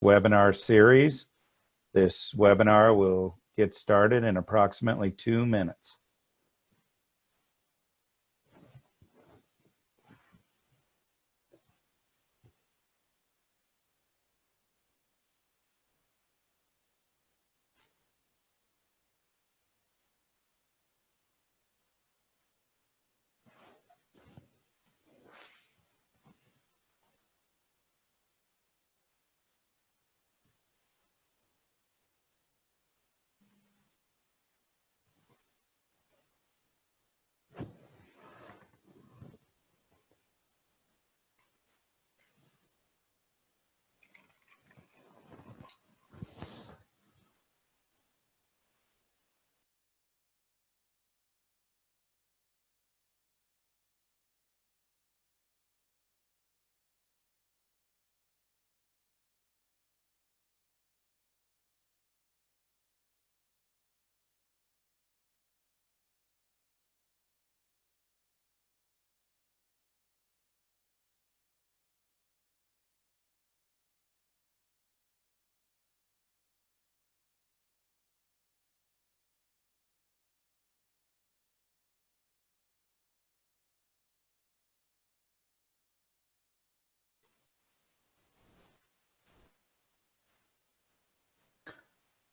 webinar series. This webinar will get started in approximately 2 minutes.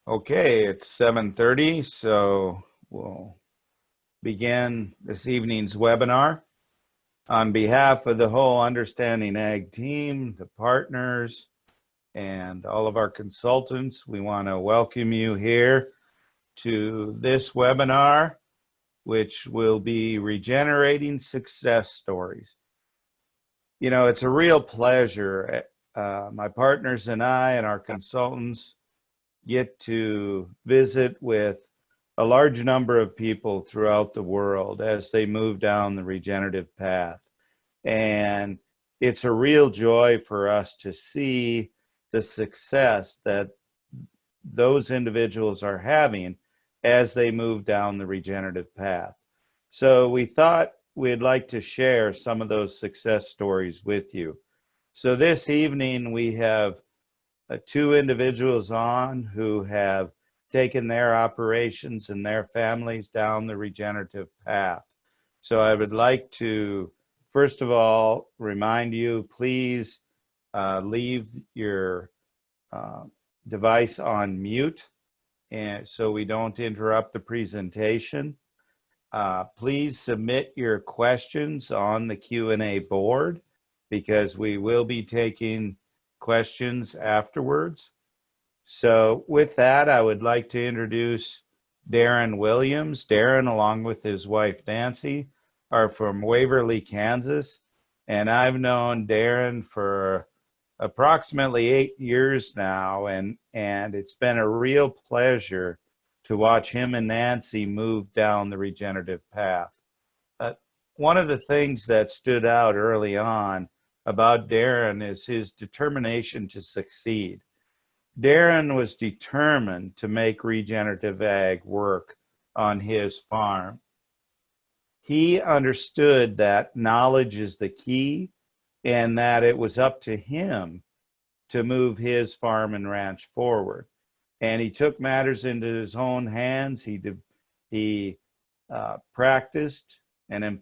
Okay, it's 7:30, so we'll begin this evening's webinar. On behalf of the whole Understanding Ag team, the partners, and all of our consultants, we want to welcome you here to this webinar, which will be Regenerating Success Stories. You know, it's a real pleasure. My partners and I and our consultants get to visit with a large number of people throughout the world as they move down the regenerative path. And it's a real joy for us to see the success that those individuals are having as they move down the regenerative path. So we thought we'd like to share some of those success stories with you. So this evening we have two individuals on who have taken their operations and their families down the regenerative path. So I would like to, first of all, remind you, please leave your device on mute and so we don't interrupt the presentation. Please submit your questions on the Q&A board because we will be taking questions afterwards. So with that, I would like to introduce Darin Williams. Darin, along with his wife Nancy, are from Waverly, Kansas, and I've known Darin for approximately 8 years now, and it's been a real pleasure to watch him and Nancy move down the regenerative path. One of the things that stood out early on about Darin is his determination to succeed. Darin was determined to make regenerative ag work on his farm. He understood that knowledge is the key and that it was up to him to move his farm and ranch forward. And he took matters into his own hands. He practiced and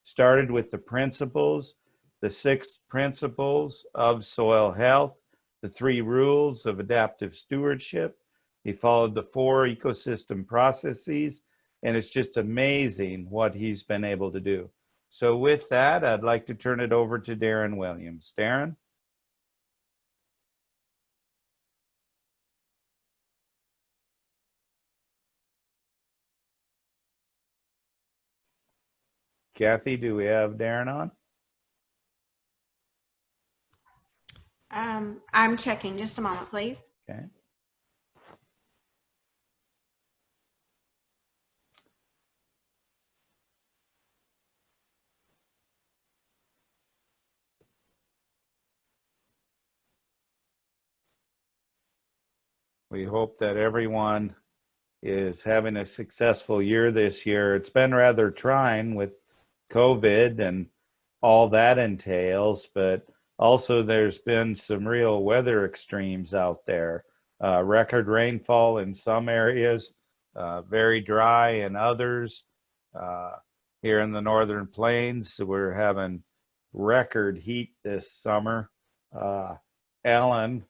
started with the principles, the 6 principles of soil health, the 3 rules of adaptive stewardship. He followed the 4 ecosystem processes, and it's just amazing what he's been able to do. So with that, I'd like to turn it over to Darin Williams. Darin? Kathy, do we have Darin on? I'm checking. Just a moment, please. Okay. We hope that everyone is having a successful year this year. It's been rather trying with COVID and all that entails, but Also, there's been some real weather extremes out there. Record rainfall in some areas, very dry in others. Here in the northern plains, we're having record heat this summer. Ellen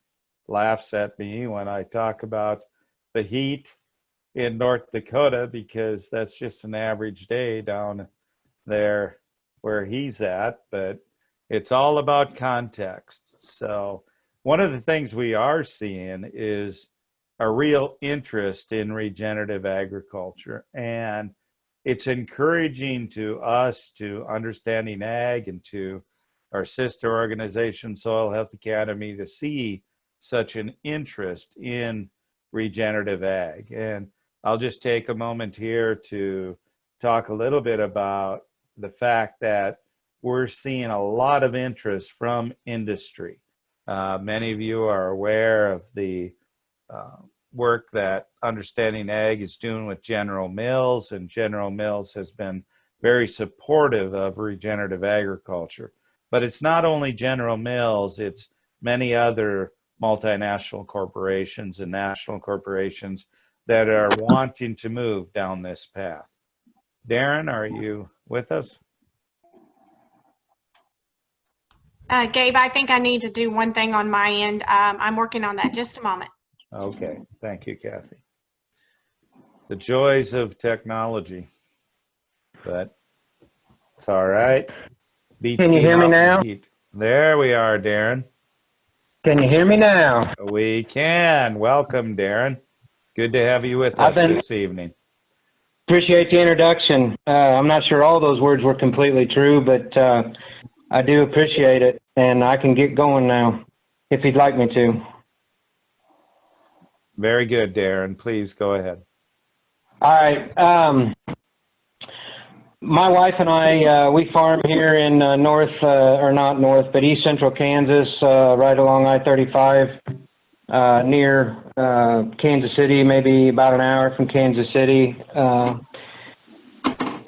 laughs at me when I talk about the heat in North Dakota because that's just an average day down there where he's at, but it's all about context. So one of the things we are seeing is a real interest in regenerative agriculture, and it's encouraging to us, to Understanding Ag, and to our sister organization, Soil Health Academy, to see such an interest in regenerative ag. And I'll just take a moment here to talk a little bit about the fact that we're seeing a lot of interest from industry. Many of you are aware of the work that Understanding Ag is doing with General Mills, and General Mills has been very supportive of regenerative agriculture. But it's not only General Mills, it's many other multinational corporations and national corporations that are wanting to move down this path. Darin, are you with us? Gabe, I think I need to do one thing on my end. I'm working on that. Just a moment. Okay, thank you, Kathy. The joys of technology, but it's all right. Beats Can you hear me being out in now? the heat. There we are, Darin. Can you hear me now? We can. Welcome, Darin. Good to have you with us this evening. Appreciate the introduction. I'm not sure all those words were completely true, but I do appreciate it, and I can get going now if you'd like me to. Very good, Darin. Please go ahead. All right. My wife and I, we farm here in east central Kansas, right along I-35, near Kansas City, maybe about an hour from Kansas City.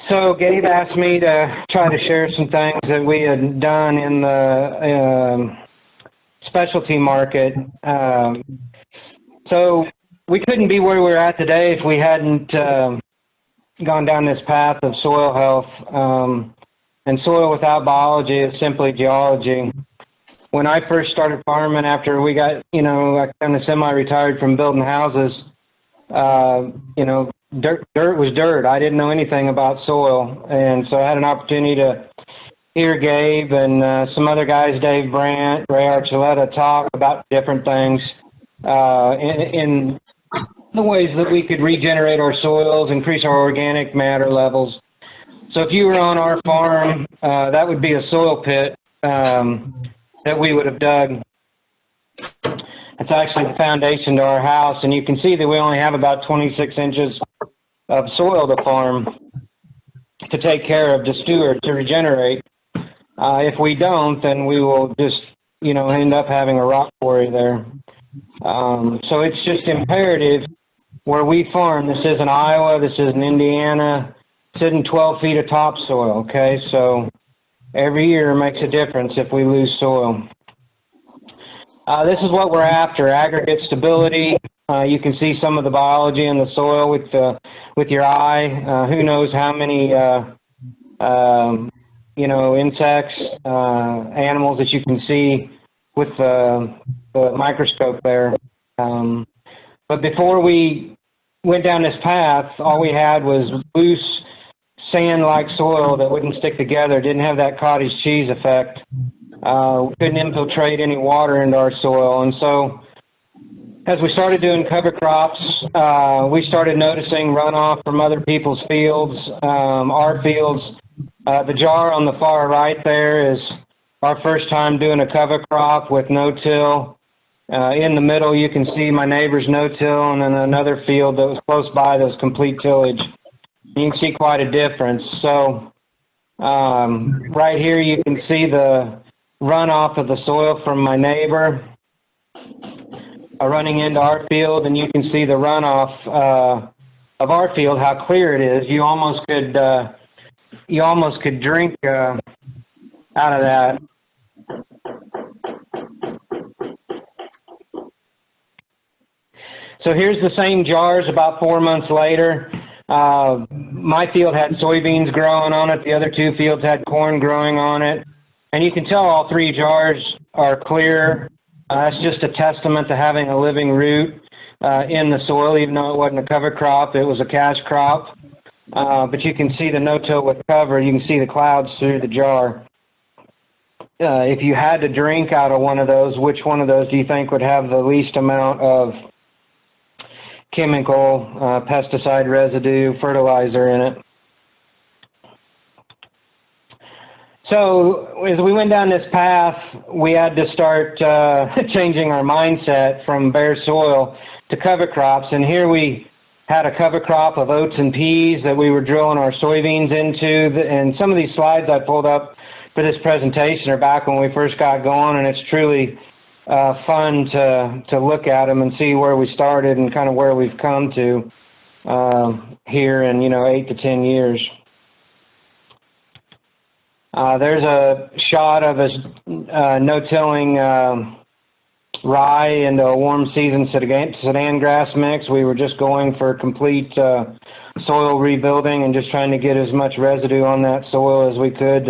So Gabe asked me to try to share some things that we had done in the specialty market. So we couldn't be where we're at today if we hadn't gone down this path of soil health. And soil without biology is simply geology. When I first started farming, after we got, I kind of semi-retired from building houses, dirt was dirt. I didn't know anything about soil. And so I had an opportunity to hear Gabe and some other guys, Dave Brandt, Ray Archuleta, talk about different things in the ways that we could regenerate our soils, increase our organic matter levels. So if you were on our farm, that would be a soil pit that we would have dug. It's actually the foundation to our house, and you can see that we only have about 26 inches of soil to farm to take care of, to steward, to regenerate. If we don't, then we will just, end up having a rock quarry there. So it's just imperative where we farm. This isn't Iowa, this isn't Indiana, this isn't 12 feet of topsoil, okay? So every year makes a difference if we lose soil. This is what we're after, aggregate stability. You can see some of the biology in the soil with your eye. Who knows how many, insects, animals that you can see with the microscope there. But before we went down this path, all we had was loose sand-like soil that wouldn't stick together, didn't have that cottage cheese effect. Couldn't infiltrate any water into our soil. And so as we started doing cover crops, we started noticing runoff from other people's fields, our fields. The jar on the far right there is our first time doing a cover crop with no-till. In the middle, you can see my neighbor's no-till, and then another field that was close by that was complete tillage. You can see quite a difference. So right here, you can see the runoff of the soil from my neighbor running into our field, and you can see the runoff of our field, how clear it is. You almost could drink out of that. So here's the same jars about 4 months later. My field had soybeans growing on it. The other 2 fields had corn growing on it. And you can tell all 3 jars are clear. That's just a testament to having a living root in the soil, even though it wasn't a cover crop. It was a cash crop. But you can see the no-till with cover. You can see the clouds through the jar. If you had to drink out of one of those, which one of those do you think would have the least amount of chemical, pesticide residue, fertilizer in it? So as we went down this path, we had to start changing our mindset from bare soil to cover crops. And here we had a cover crop of oats and peas that we were drilling our soybeans into. And some of these slides I pulled up for this presentation are back when we first got going, and it's truly fun to look at them and see where we started and kind of where we've come to here in 8 to 10 years. There's a shot of us no-tilling rye into a warm season sedan grass mix. We were just going for complete soil rebuilding and just trying to get as much residue on that soil as we could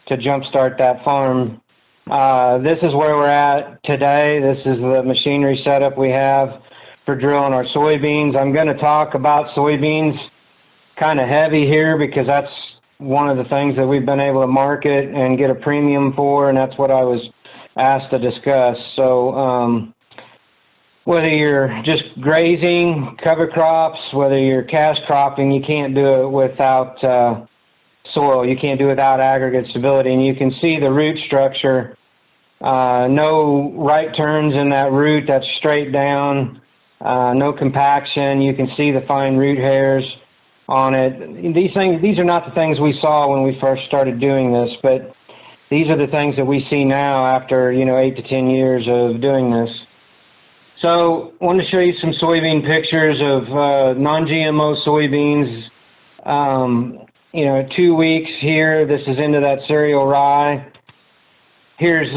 to jumpstart that farm. This is where we're at today. This is the machinery setup we have for drilling our soybeans. I'm going to talk about soybeans kind of heavy here because that's one of the things that we've been able to market and get a premium for, and that's what I was asked to discuss. So whether you're just grazing, cover crops, whether you're cash cropping, you can't do it without soil. You can't do it without aggregate stability. And you can see the root structure. No right turns in that root. That's straight down. No compaction. You can see the fine root hairs on it. These are not the things we saw when we first started doing this, but these are the things that we see now after 8 to 10 years of doing this. So I want to show you some soybean pictures of non-GMO soybeans. 2 weeks here. This is into that cereal rye. Here's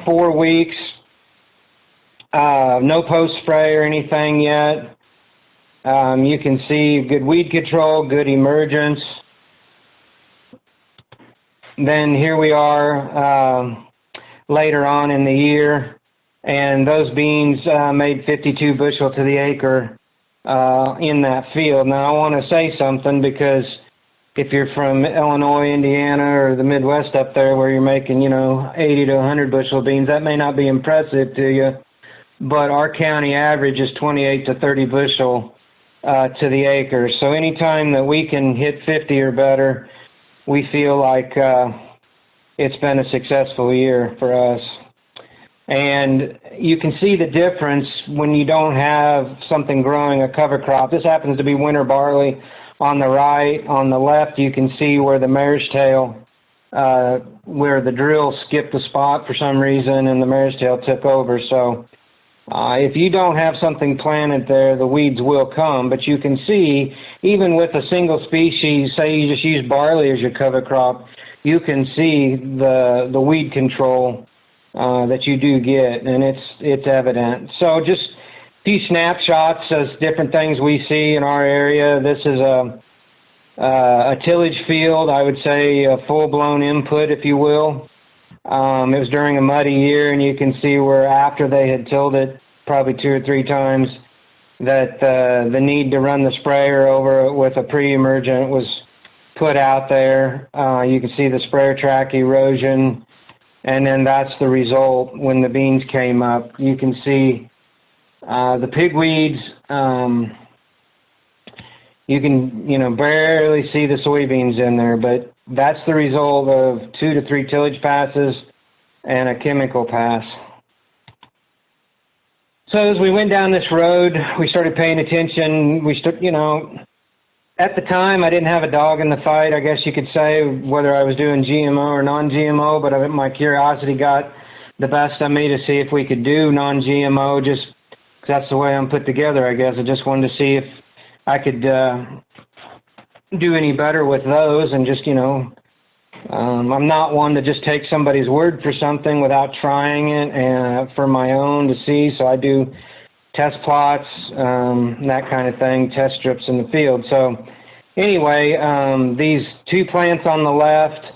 4 weeks. No post spray or anything yet. You can see good weed control, good emergence. Then here we are later on in the year, and those beans made 52 bushel to the acre in that field. Now I want to say something, because if you're from Illinois, Indiana, or the Midwest up there where you're making 80 to 100 bushel beans, that may not be impressive to you, but our county average is 28 to 30 bushel to the acre. So anytime that we can hit 50 or better, we feel like it's been a successful year for us. And you can see the difference when you don't have something growing a cover crop. This happens to be winter barley on the right. On the left, you can see where the mare's tail, where the drill skipped the spot for some reason and the mare's tail took over. So if you don't have something planted there, the weeds will come. But you can see, even with a single species, say you just use barley as your cover crop, you can see the weed control that you do get, and it's evident. So just a few snapshots of different things we see in our area. This is a tillage field, I would say a full-blown input, if you will. It was during a muddy year, and you can see where after they had tilled it probably 2 or 3 times, that the need to run the sprayer over it with a pre-emergent was put out there. You can see the sprayer track erosion, and then that's the result when the beans came up. You can see the pigweeds. You can barely see the soybeans in there, but that's the result of 2 to 3 tillage passes and a chemical pass. So as we went down this road, we started paying attention. At the time, I didn't have a dog in the fight, I guess you could say, whether I was doing GMO or non-GMO, but my curiosity got the best of me to see if we could do non-GMO, just 'cause that's the way I'm put together, I guess. I just wanted to see if I could do any better with those, and just, I'm not one to just take somebody's word for something without trying it and for my own to see, so I do test plots, that kind of thing, test strips in the field. So anyway, these 2 plants on the left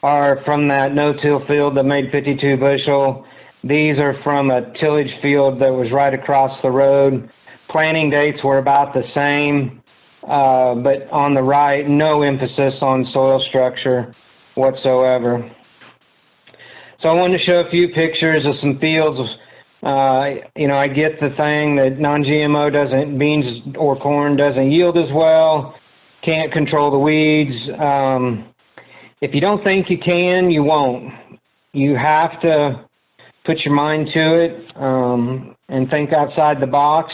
are from that no-till field that made 52 bushel. These are from a tillage field that was right across the road. Planting dates were about the same, but on the right, no emphasis on soil structure whatsoever. So I wanted to show a few pictures of some fields. You know, I get the thing that non-GMO beans or corn doesn't yield as well, can't control the weeds. If you don't think you can, you won't. You have to put your mind to it and think outside the box.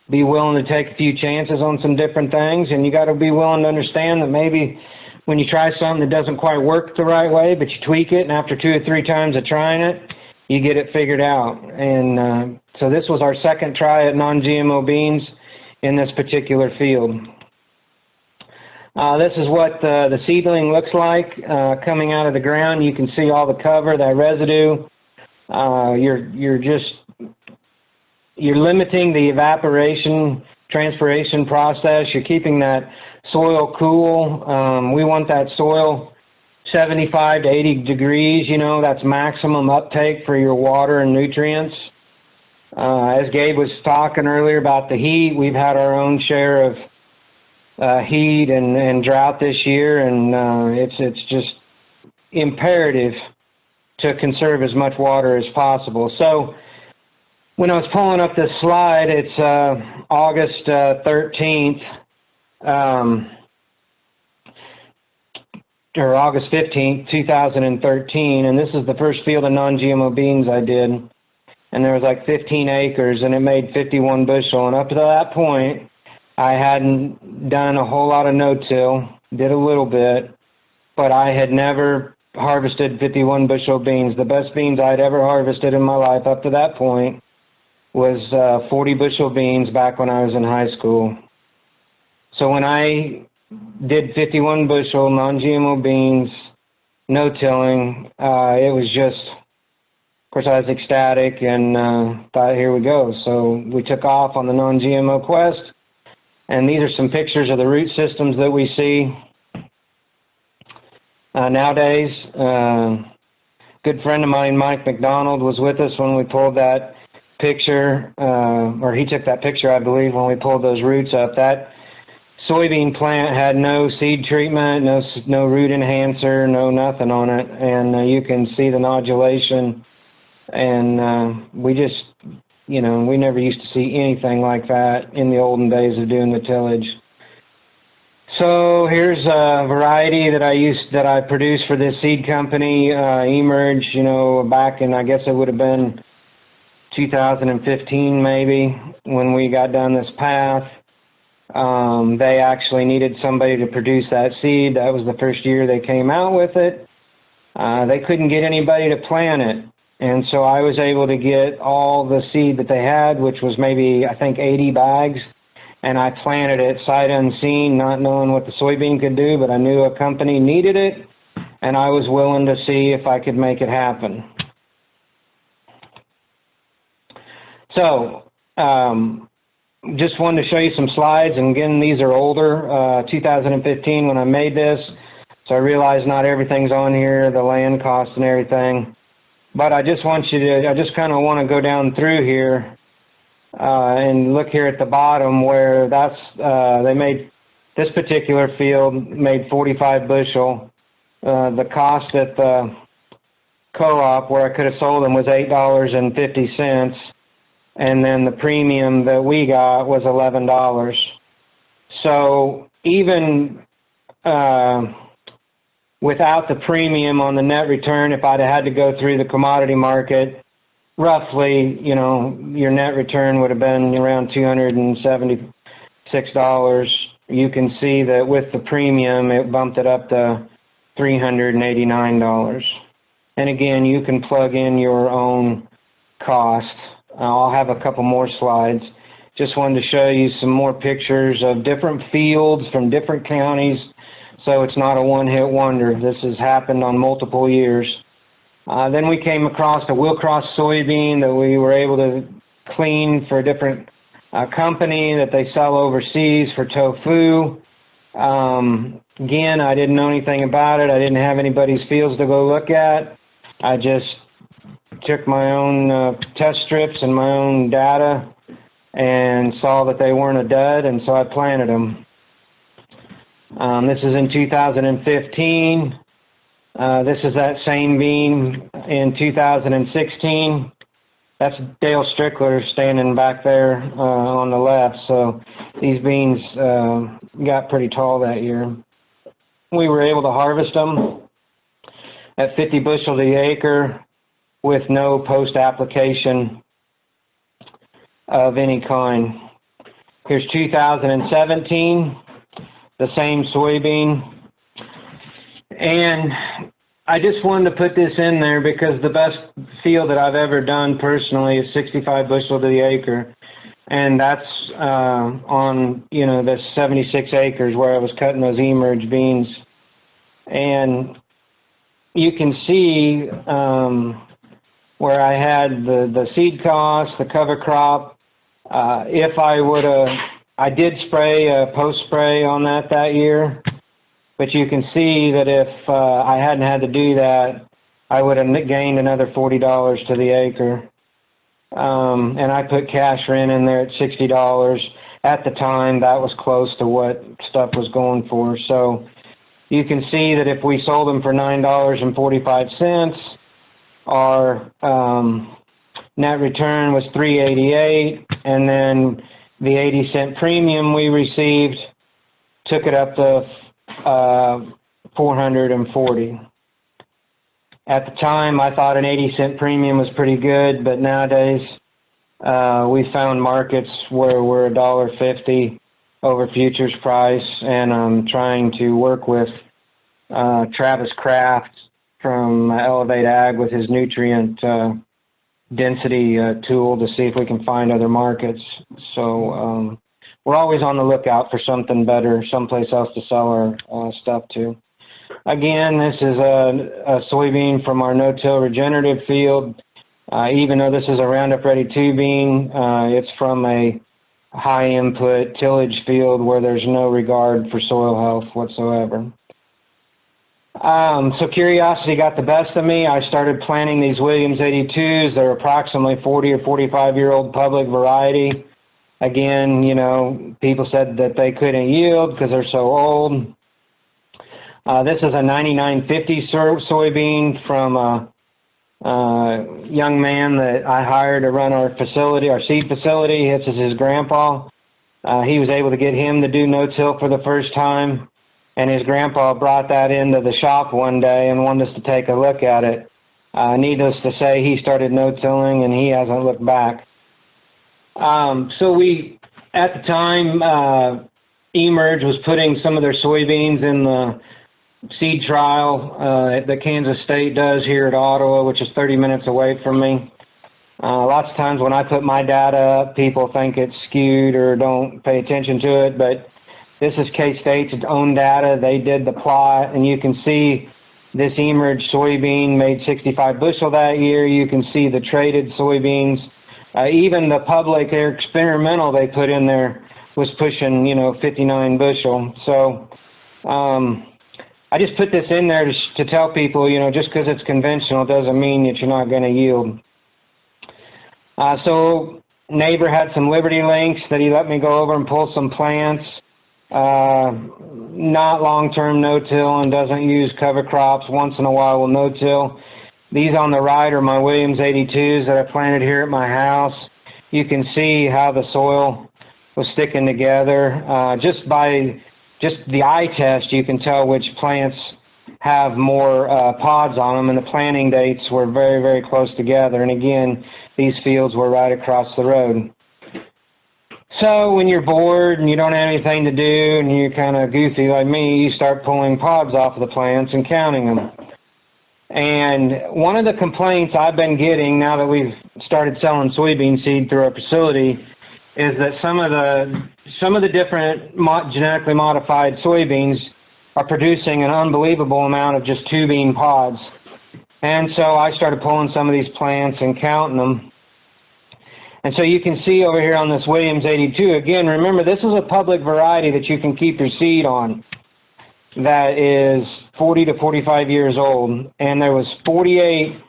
Be willing to take a few chances on some different things, and you got to be willing to understand that maybe when you try something that doesn't quite work the right way, but you tweak it, and after 2 or 3 times of trying it, you get it figured out. And so this was our second try at non-GMO beans in this particular field. This is what the seedling looks like coming out of the ground. You can see all the cover, that residue. You're limiting the evaporation, transpiration process. You're keeping that soil cool. We want that soil 75 to 80 degrees, you know, that's maximum uptake for your water and nutrients. As Gabe was talking earlier about the heat, we've had our own share of heat and drought this year, and it's just imperative to conserve as much water as possible. So when I was pulling up this slide, it's August 13th, or August 15th, 2013, and this is the first field of non-GMO beans I did, and there was like 15 acres, and it made 51 bushel, and up to that point, I hadn't done a whole lot of no-till, did a little bit, but I had never harvested 51 bushel beans. The best beans I'd ever harvested in my life up to that point was 40 bushel beans back when I was in high school. So when I did 51 bushel non-GMO beans, no-tilling, it was just, of course I was ecstatic and thought, here we go. So we took off on the non-GMO quest, and these are some pictures of the root systems that we see nowadays. Good friend of mine, Mike McDonald, was with us when we pulled that picture, or he took that picture, I believe, when we pulled those roots up. That soybean plant had no seed treatment, no root enhancer, no nothing on it, and you can see the nodulation, and we just, you know, we never used to see anything like that in the olden days of doing the tillage. So here's a variety that I produced for this seed company, Emerge, you know, back in, I guess it would have been 2015 maybe, when we got down this path. They actually needed somebody to produce that seed. That was the first year they came out with it. They couldn't get anybody to plant it. And so I was able to get all the seed that they had, which was maybe, I think, 80 bags. And I planted it sight unseen, not knowing what the soybean could do, but I knew a company needed it, and I was willing to see if I could make it happen. So, just wanted to show you some slides, and again, these are older, 2015 when I made this, so I realize not everything's on here, the land costs and everything, but I just kind of want to go down through here and look here at the bottom where they made, this particular field made 45 bushel. The cost at the co-op where I could have sold them was $8.50. And then the premium that we got was $11. So even without the premium on the net return, if I'd had to go through the commodity market, roughly, you know, your net return would have been around $276. You can see that with the premium, it bumped it up to $389. And again, you can plug in your own cost. I'll have a couple more slides. Just wanted to show you some more pictures of different fields from different counties, so it's not a one-hit wonder. This has happened on multiple years. Then we came across a Willcross soybean that we were able to clean for different company that they sell overseas for tofu. Again, I didn't know anything about it. I didn't have anybody's fields to go look at. I just took my own test strips and my own data and saw that they weren't a dud, and so I planted them. This is in 2015. This is that same bean in 2016. That's Dale Strickler standing back there on the left. So these beans got pretty tall that year. We were able to harvest them at 50 bushel to the acre with no post-application of any kind. Here's 2017, the same soybean. And I just wanted to put this in there because the best field that I've ever done personally is 65 bushel to the acre. And that's on, you know, the 76 acres where I was cutting those emerge beans. And you can see where I had the seed cost, the cover crop. If I would have, I did spray a post spray on that year, but you can see that if I hadn't had to do that, I would have gained another $40 to the acre. And I put cash rent in there at $60. At the time, that was close to what stuff was going for. So you can see that if we sold them for $9.45, our net return was $3.88, and then the 80-cent premium we received took it up to $440. At the time, I thought an 80-cent premium was pretty good, but nowadays we found markets where we're $1.50 over futures price, and I'm trying to work with Travis Kraft from Elevate Ag with his nutrient density tool to see if we can find other markets. So we're always on the lookout for something better, someplace else to sell our stuff to. Again, this is a soybean from our no-till regenerative field. Even though this is a Roundup Ready 2 bean, it's from a high input tillage field where there's no regard for soil health whatsoever. So curiosity got the best of me. I started planting these Williams 82s. They're approximately 40 or 45-year-old public variety. Again, you know, people said that they couldn't yield because they're so old. This is a 9950 soybean from a young man that I hired to run our facility, our seed facility. This is his grandpa. He was able to get him to do no-till for the first time, and his grandpa brought that into the shop one day and wanted us to take a look at it. Needless to say, he started no-tilling, and he hasn't looked back. So we, at the time, Emerge was putting some of their soybeans in the seed trial that Kansas State does here at Ottawa, which is 30 minutes away from me. Lots of times when I put my data up, people think it's skewed or don't pay attention to it, but this is K-State's own data. They did the plot, and you can see this Emerge soybean made 65 bushel that year. You can see the traded soybeans. Even the public experimental they put in there was pushing, you know, 59 bushel. So I just put this in there to tell people, you know, just because it's conventional doesn't mean that you're not going to yield. So neighbor had some Liberty links that he let me go over and pull some plants. Not long-term no-till and doesn't use cover crops. Once in a while will no-till. These on the right are my Williams 82s that I planted here at my house. You can see how the soil was sticking together. Just the eye test, you can tell which plants have more pods on them, and the planting dates were very, very close together. And again, these fields were right across the road. So when you're bored and you don't have anything to do and you're kind of goofy like me, you start pulling pods off of the plants and counting them. And one of the complaints I've been getting now that we've started selling soybean seed through our facility is that some of the different genetically modified soybeans are producing an unbelievable amount of just 2 bean pods. And so I started pulling some of these plants and counting them. And so you can see over here on this Williams 82, again, remember this is a public variety that you can keep your seed on that is 40 to 45 years old. And there was 48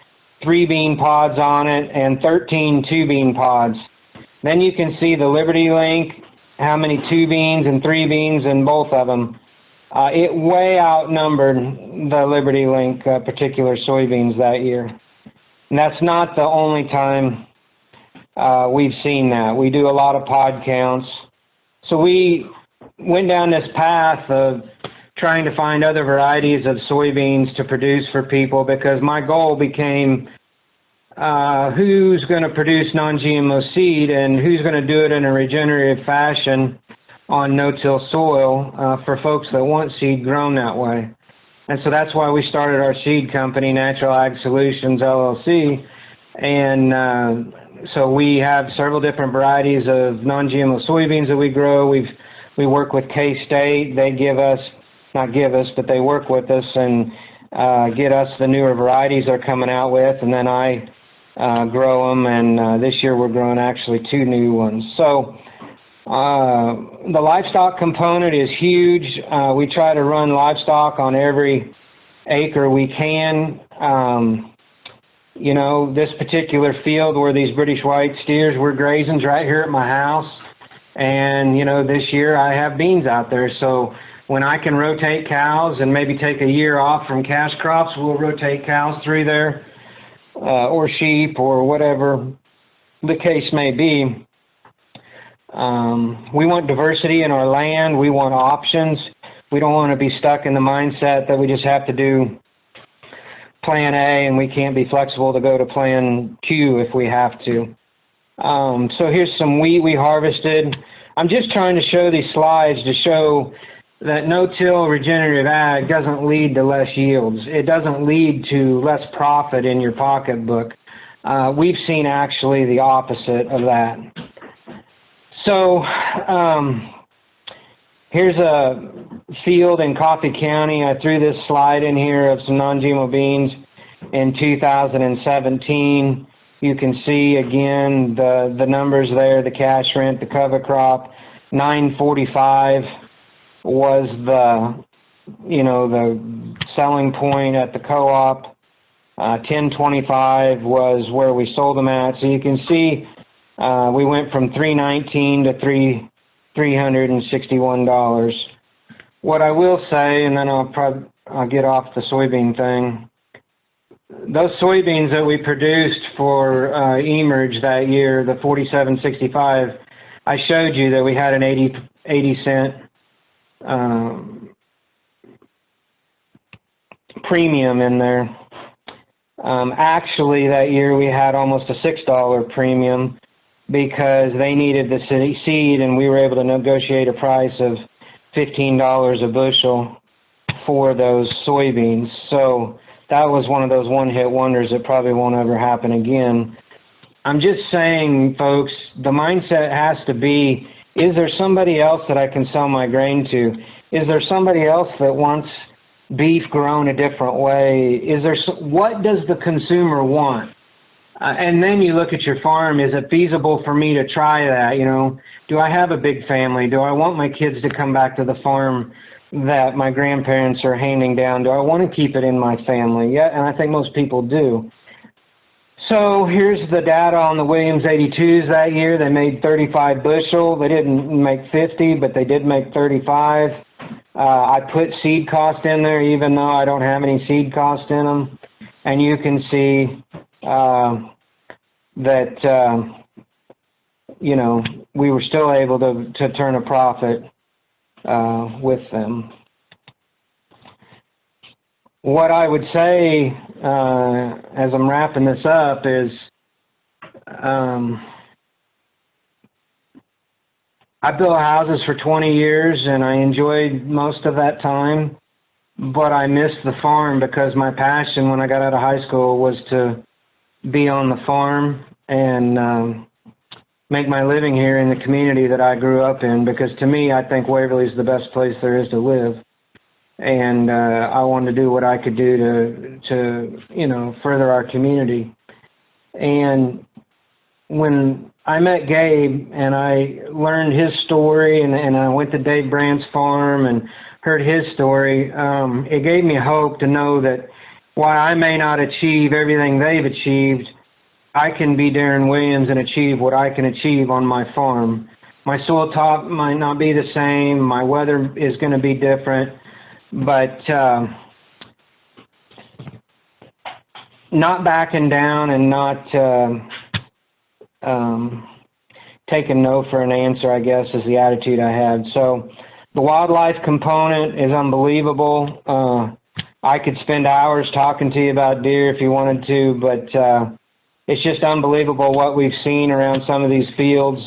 3-bean pods on it and 13 2-bean pods. Then you can see the Liberty Link, how many 2-beans and 3-beans in both of them. It way outnumbered the Liberty Link particular soybeans that year. And that's not the only time we've seen that. We do a lot of pod counts. So we went down this path of trying to find other varieties of soybeans to produce for people, because my goal became who's going to produce non-GMO seed and who's going to do it in a regenerative fashion on no-till soil for folks that want seed grown that way. And so that's why we started our seed company, Natural Ag Solutions, LLC. And so we have several different varieties of non-GMO soybeans that we grow. We work with K-State. They give us, not give us, but they work with us and get us the newer varieties they're coming out with. And then I grow them, and this year we're growing actually 2 new ones. So the livestock component is huge. We try to run livestock on every acre we can. You know, this particular field where these British white steers were grazing right here at my house. And, you know, this year I have beans out there. So when I can rotate cows and maybe take a year off from cash crops, we'll rotate cows through there, or sheep or whatever the case may be. We want diversity in our land. We want options. We don't want to be stuck in the mindset that we just have to do plan A and we can't be flexible to go to plan Q if we have to. So here's some wheat we harvested. I'm just trying to show these slides to show that no-till regenerative ag doesn't lead to less yields. It doesn't lead to less profit in your pocketbook. We've seen actually the opposite of that. So here's a field in Coffey County. I threw this slide in here of some non-GMO beans in 2017. You can see again the numbers there, the cash rent, the cover crop. 945 was the, you know, the selling point at the co-op. 1025 was where we sold them at. So you can see we went from $319 to $361. What I will say, and then I'll get off the soybean thing. Those soybeans that we produced for emerge that year, the 4765, I showed you that we had an 80 cent premium in there. Actually, that year we had almost a $6 premium because they needed the seed, and we were able to negotiate a price of $15 a bushel for those soybeans. So that was one of those one-hit wonders that probably won't ever happen again. I'm just saying, folks, the mindset has to be, is there somebody else that I can sell my grain to? Is there somebody else that wants beef grown a different way? What does the consumer want? And then you look at your farm, is it feasible for me to try that? You know, do I have a big family? Do I want my kids to come back to the farm that my grandparents are handing down? Do I want to keep it in my family? Yeah, and I think most people do. So here's the data on the Williams 82s that year. They made 35 bushel. They didn't make 50, but they did make 35. I put seed cost in there, even though I don't have any seed cost in them. And you can see that, you know, we were still able to turn a profit with them. What I would say as I'm wrapping this up is I built houses for 20 years and I enjoyed most of that time, but I missed the farm because my passion when I got out of high school was to be on the farm and make my living here in the community that I grew up in, because to me, I think Waverly is the best place there is to live. And I wanted to do what I could do to you know, further our community. And when I met Gabe and I learned his story, and I went to Dave Brandt's farm and heard his story. It gave me hope to know that while I may not achieve everything they've achieved, I can be Darin Williams and achieve what I can achieve on my farm. My soil top might not be the same, my weather is going to be different, but not backing down and not taking no for an answer, I guess, is the attitude I had. So the wildlife component is unbelievable. I could spend hours talking to you about deer if you wanted to, but it's just unbelievable what we've seen around some of these fields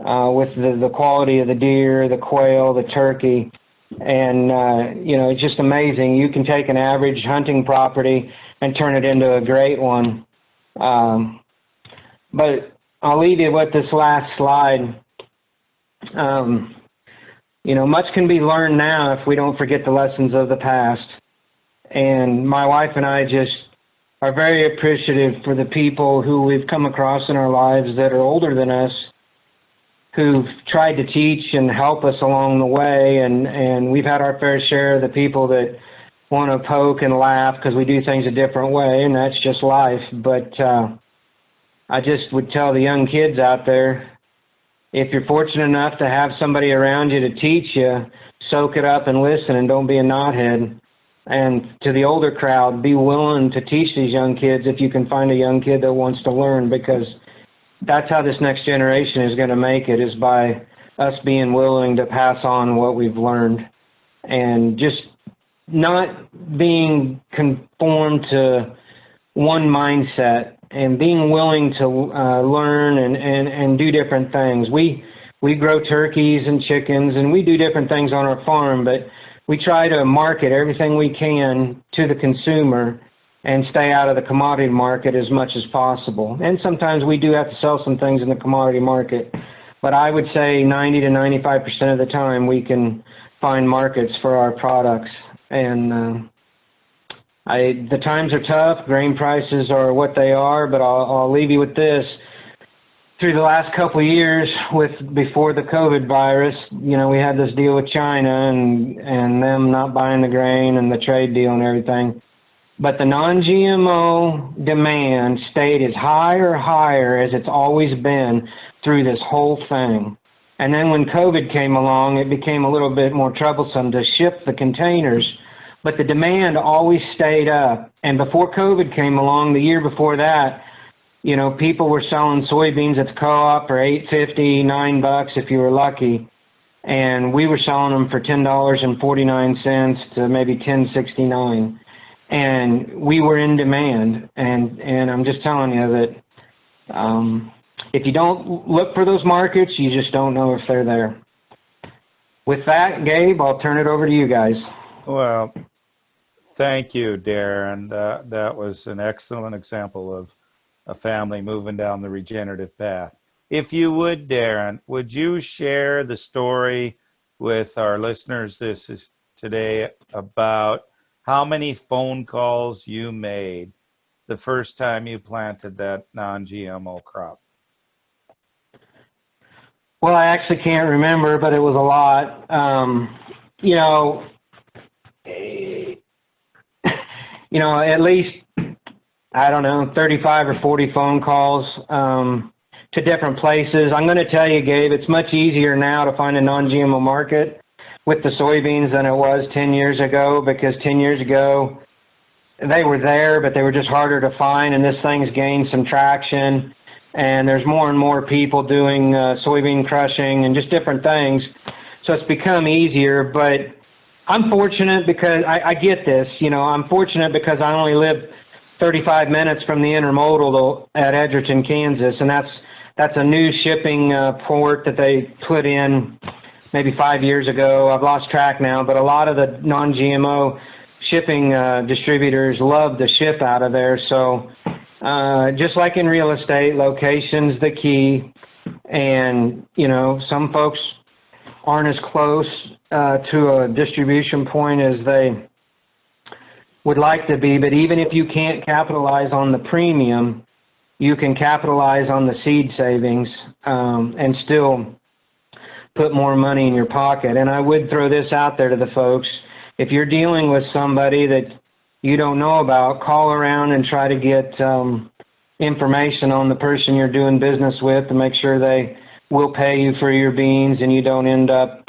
with the quality of the deer, the quail, the turkey. And, it's just amazing. You can take an average hunting property and turn it into a great one. But I'll leave you with this last slide. Much can be learned now if we don't forget the lessons of the past. And my wife and I just are very appreciative for the people who we've come across in our lives that are older than us, who've tried to teach and help us along the way. And we've had our fair share of the people that want to poke and laugh because we do things a different way, and that's just life. But I just would tell the young kids out there, if you're fortunate enough to have somebody around you to teach you, soak it up and listen, and don't be a knothead. And to the older crowd, be willing to teach these young kids if you can find a young kid that wants to learn, because that's how this next generation is going to make it, is by us being willing to pass on what we've learned and just not being conformed to one mindset and being willing to learn and do different things. We grow turkeys and chickens, and we do different things on our farm, but we try to market everything we can to the consumer and stay out of the commodity market as much as possible. And sometimes we do have to sell some things in the commodity market, but I would say 90 to 95% of the time we can find markets for our products. And the times are tough, grain prices are what they are, but I'll leave you with this. Through the last couple of years, before the COVID virus, we had this deal with China and them not buying the grain and the trade deal and everything. But the non-GMO demand stayed as higher as it's always been through this whole thing. And then when COVID came along, it became a little bit more troublesome to ship the containers, but the demand always stayed up. And before COVID came along, the year before that, people were selling soybeans at the co-op for $8.50, $9 if you were lucky, and we were selling them for $10.49 to maybe $10.69, and we were in demand. And I'm just telling you that if you don't look for those markets, you just don't know if they're there. With that, Gabe, I'll turn it over to you guys. Well, thank you, Darin. That was an excellent example of a family moving down the regenerative path. If you would, Darin, would you share the story with our listeners today about how many phone calls you made the first time you planted that non-GMO crop? Well, I actually can't remember, but it was a lot. At least, I don't know, 35 or 40 phone calls to different places. I'm going to tell you, Gabe, it's much easier now to find a non-GMO market with the soybeans than it was 10 years ago, because 10 years ago they were there, but they were just harder to find, and this thing's gained some traction, and there's more and more people doing soybean crushing and just different things. So it's become easier, but I'm fortunate because I get this. I'm fortunate because I only live 35 minutes from the intermodal at Edgerton, Kansas, and that's a new shipping port that they put in maybe 5 years ago. I've lost track now, but a lot of the non-GMO shipping distributors love to ship out of there. So just like in real estate, location's the key, and some folks aren't as close to a distribution point as they would like to be, but even if you can't capitalize on the premium, you can capitalize on the seed savings and still put more money in your pocket. And I would throw this out there to the folks. If you're dealing with somebody that you don't know about, call around and try to get information on the person you're doing business with to make sure they will pay you for your beans and you don't end up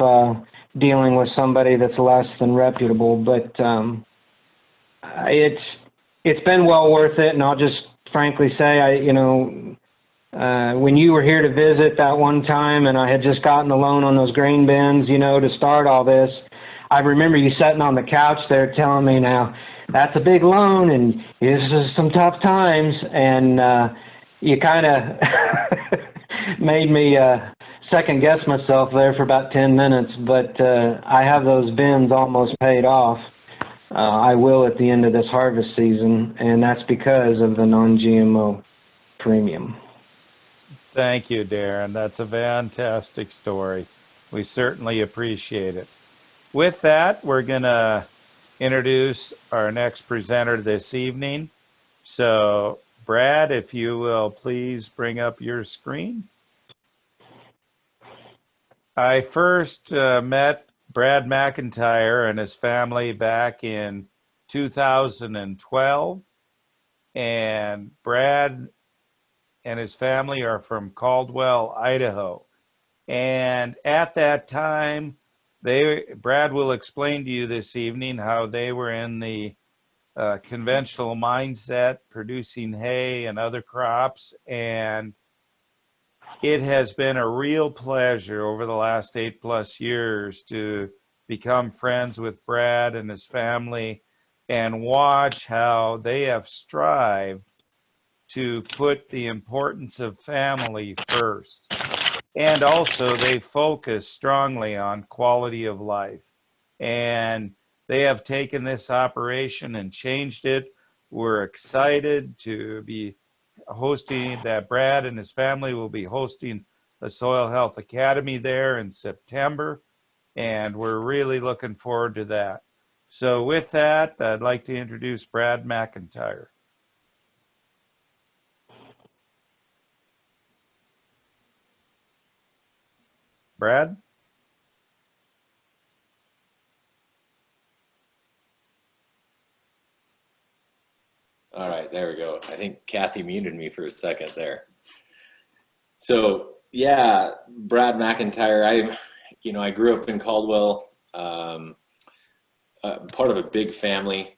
dealing with somebody that's less than reputable. But it's been well worth it, and I'll just frankly say, when you were here to visit that one time and I had just gotten a loan on those grain bins, to start all this, I remember you sitting on the couch there telling me, now, that's a big loan and this is some tough times, and you kind of made me second guess myself there for about 10 minutes, but I have those bins almost paid off. I will at the end of this harvest season, and that's because of the non-GMO premium. Thank you, Darin. That's a fantastic story. We certainly appreciate it. With that, we're going to introduce our next presenter this evening. So, Brad, if you will please bring up your screen. I first met Brad McIntyre and his family back in 2012, and Brad and his family are from CALDWELL, Idaho. And at that time, Brad will explain to you this evening how they were in the conventional mindset, producing hay and other crops, and it has been a real pleasure over the last 8+ years to become friends with Brad and his family and watch how they have strived to put the importance of family first. And also they focus strongly on quality of life. And they have taken this operation and changed it. We're excited to be hosting that. Brad and his family will be hosting a Soil Health Academy there in September, and we're really looking forward to that. So with that, I'd like to introduce Brad McIntyre. Brad? All right, there we go. I think Kathy muted me for a second there. So yeah, Brad McIntyre. I grew up in CALDWELL, part of a big family,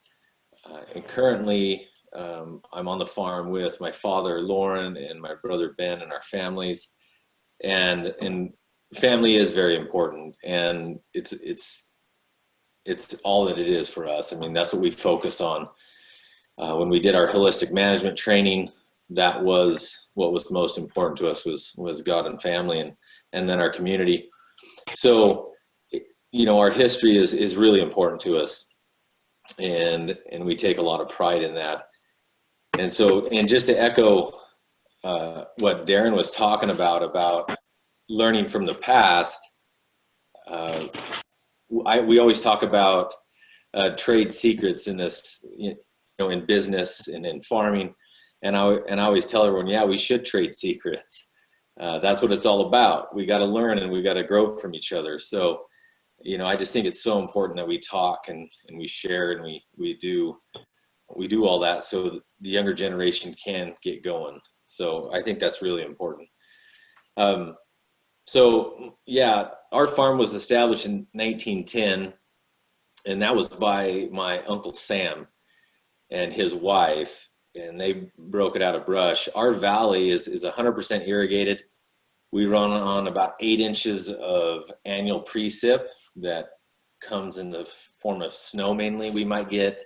and currently I'm on the farm with my father Lauren and my brother Ben and our families, and family is very important, and it's all that it is for us. I mean, that's what we focus on. When we did our holistic management training, that was what was most important to us, was God and family, and then our community. So, our history is really important to us, and we take a lot of pride in that. And so, and just to echo what Darin was talking about learning from the past, we always talk about trade secrets in this, in business and in farming, and I always tell everyone, yeah, we should trade secrets. That's what it's all about. We got to learn and we got to grow from each other. So, I just think it's so important that we talk and we share and we do all that so the younger generation can get going. So I think that's really important. So yeah, our farm was established in 1910, and that was by my Uncle Sam and his wife, and they broke it out of brush. Our valley is 100% irrigated. We run on about 8 inches of annual precip that comes in the form of snow mainly. We might get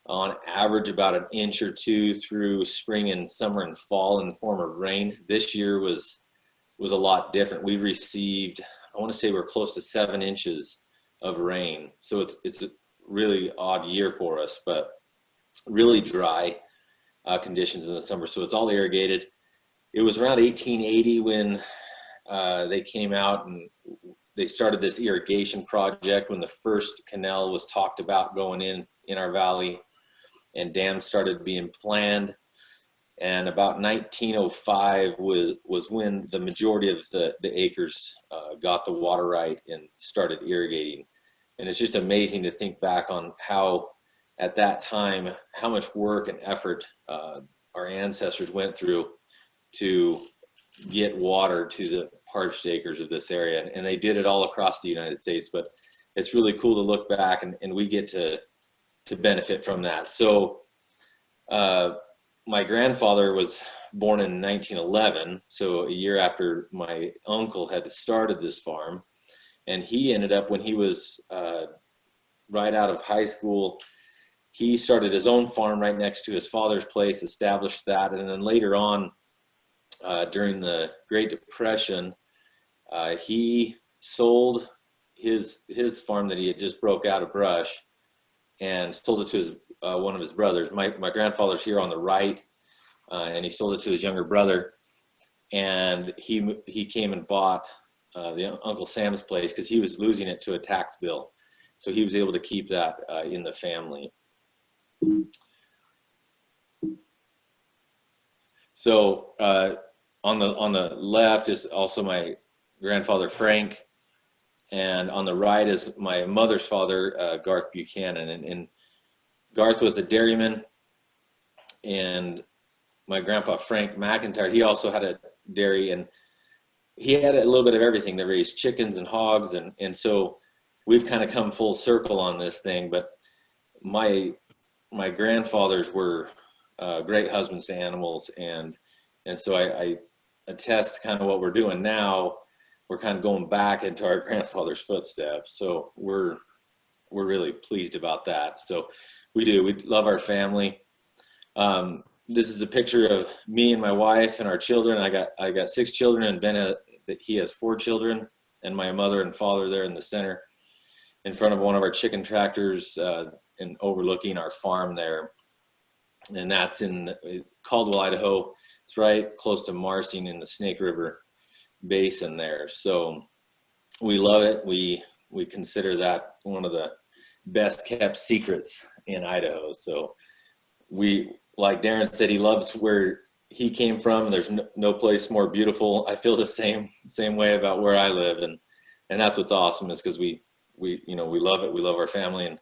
on average about 1 inch or 2 through spring and summer and fall in the form of rain. This year was a lot different. We received, I want to say we're close to 7 inches of rain. So it's a really odd year for us, but really dry conditions in the summer. So it's all irrigated. It was around 1880 when they came out and they started this irrigation project, when the first canal was talked about going in our valley, and dams started being planned. And about 1905 was when the majority of the acres got the water right and started irrigating. And it's just amazing to think back on how, at that time, how much work and effort our ancestors went through to get water to the parched acres of this area. And they did it all across the United States. But it's really cool to look back, and we get to benefit from that. So my grandfather was born in 1911, so a year after my uncle had started this farm. And he ended up, when he was right out of high school, he started his own farm right next to his father's place, established that. And then later on, during the Great Depression, he sold his farm that he had just broke out of brush and sold it to his one of his brothers. My grandfather's here on the right, and he sold it to his younger brother. And he came and bought the Uncle Sam's place because he was losing it to a tax bill. So he was able to keep that in the family. So on the left is also my grandfather Frank, and on the right is my mother's father, Garth Buchanan. And Garth was a dairyman, and my grandpa Frank McIntyre, he also had a dairy, and he had a little bit of everything. They raised chickens and hogs, and so we've kind of come full circle on this thing. But my grandfathers were great husbands to animals, and so I attest kind of what we're doing now. We're kind of going back into our grandfather's footsteps. So we're really pleased about that. So we love our family. This is a picture of me and my wife and our children. I got 6 children, and Ben, he has 4 children, and my mother and father there in the center, in front of one of our chicken tractors, and overlooking our farm there. And that's in Caldwell, Idaho. It's right close to Marsing in the Snake River Basin there. So we love it. We consider that one of the best kept secrets in Idaho. So like Darin said, he loves where he came from. There's no place more beautiful. I feel the same way about where I live, and that's what's awesome, is because we love it. We love our family,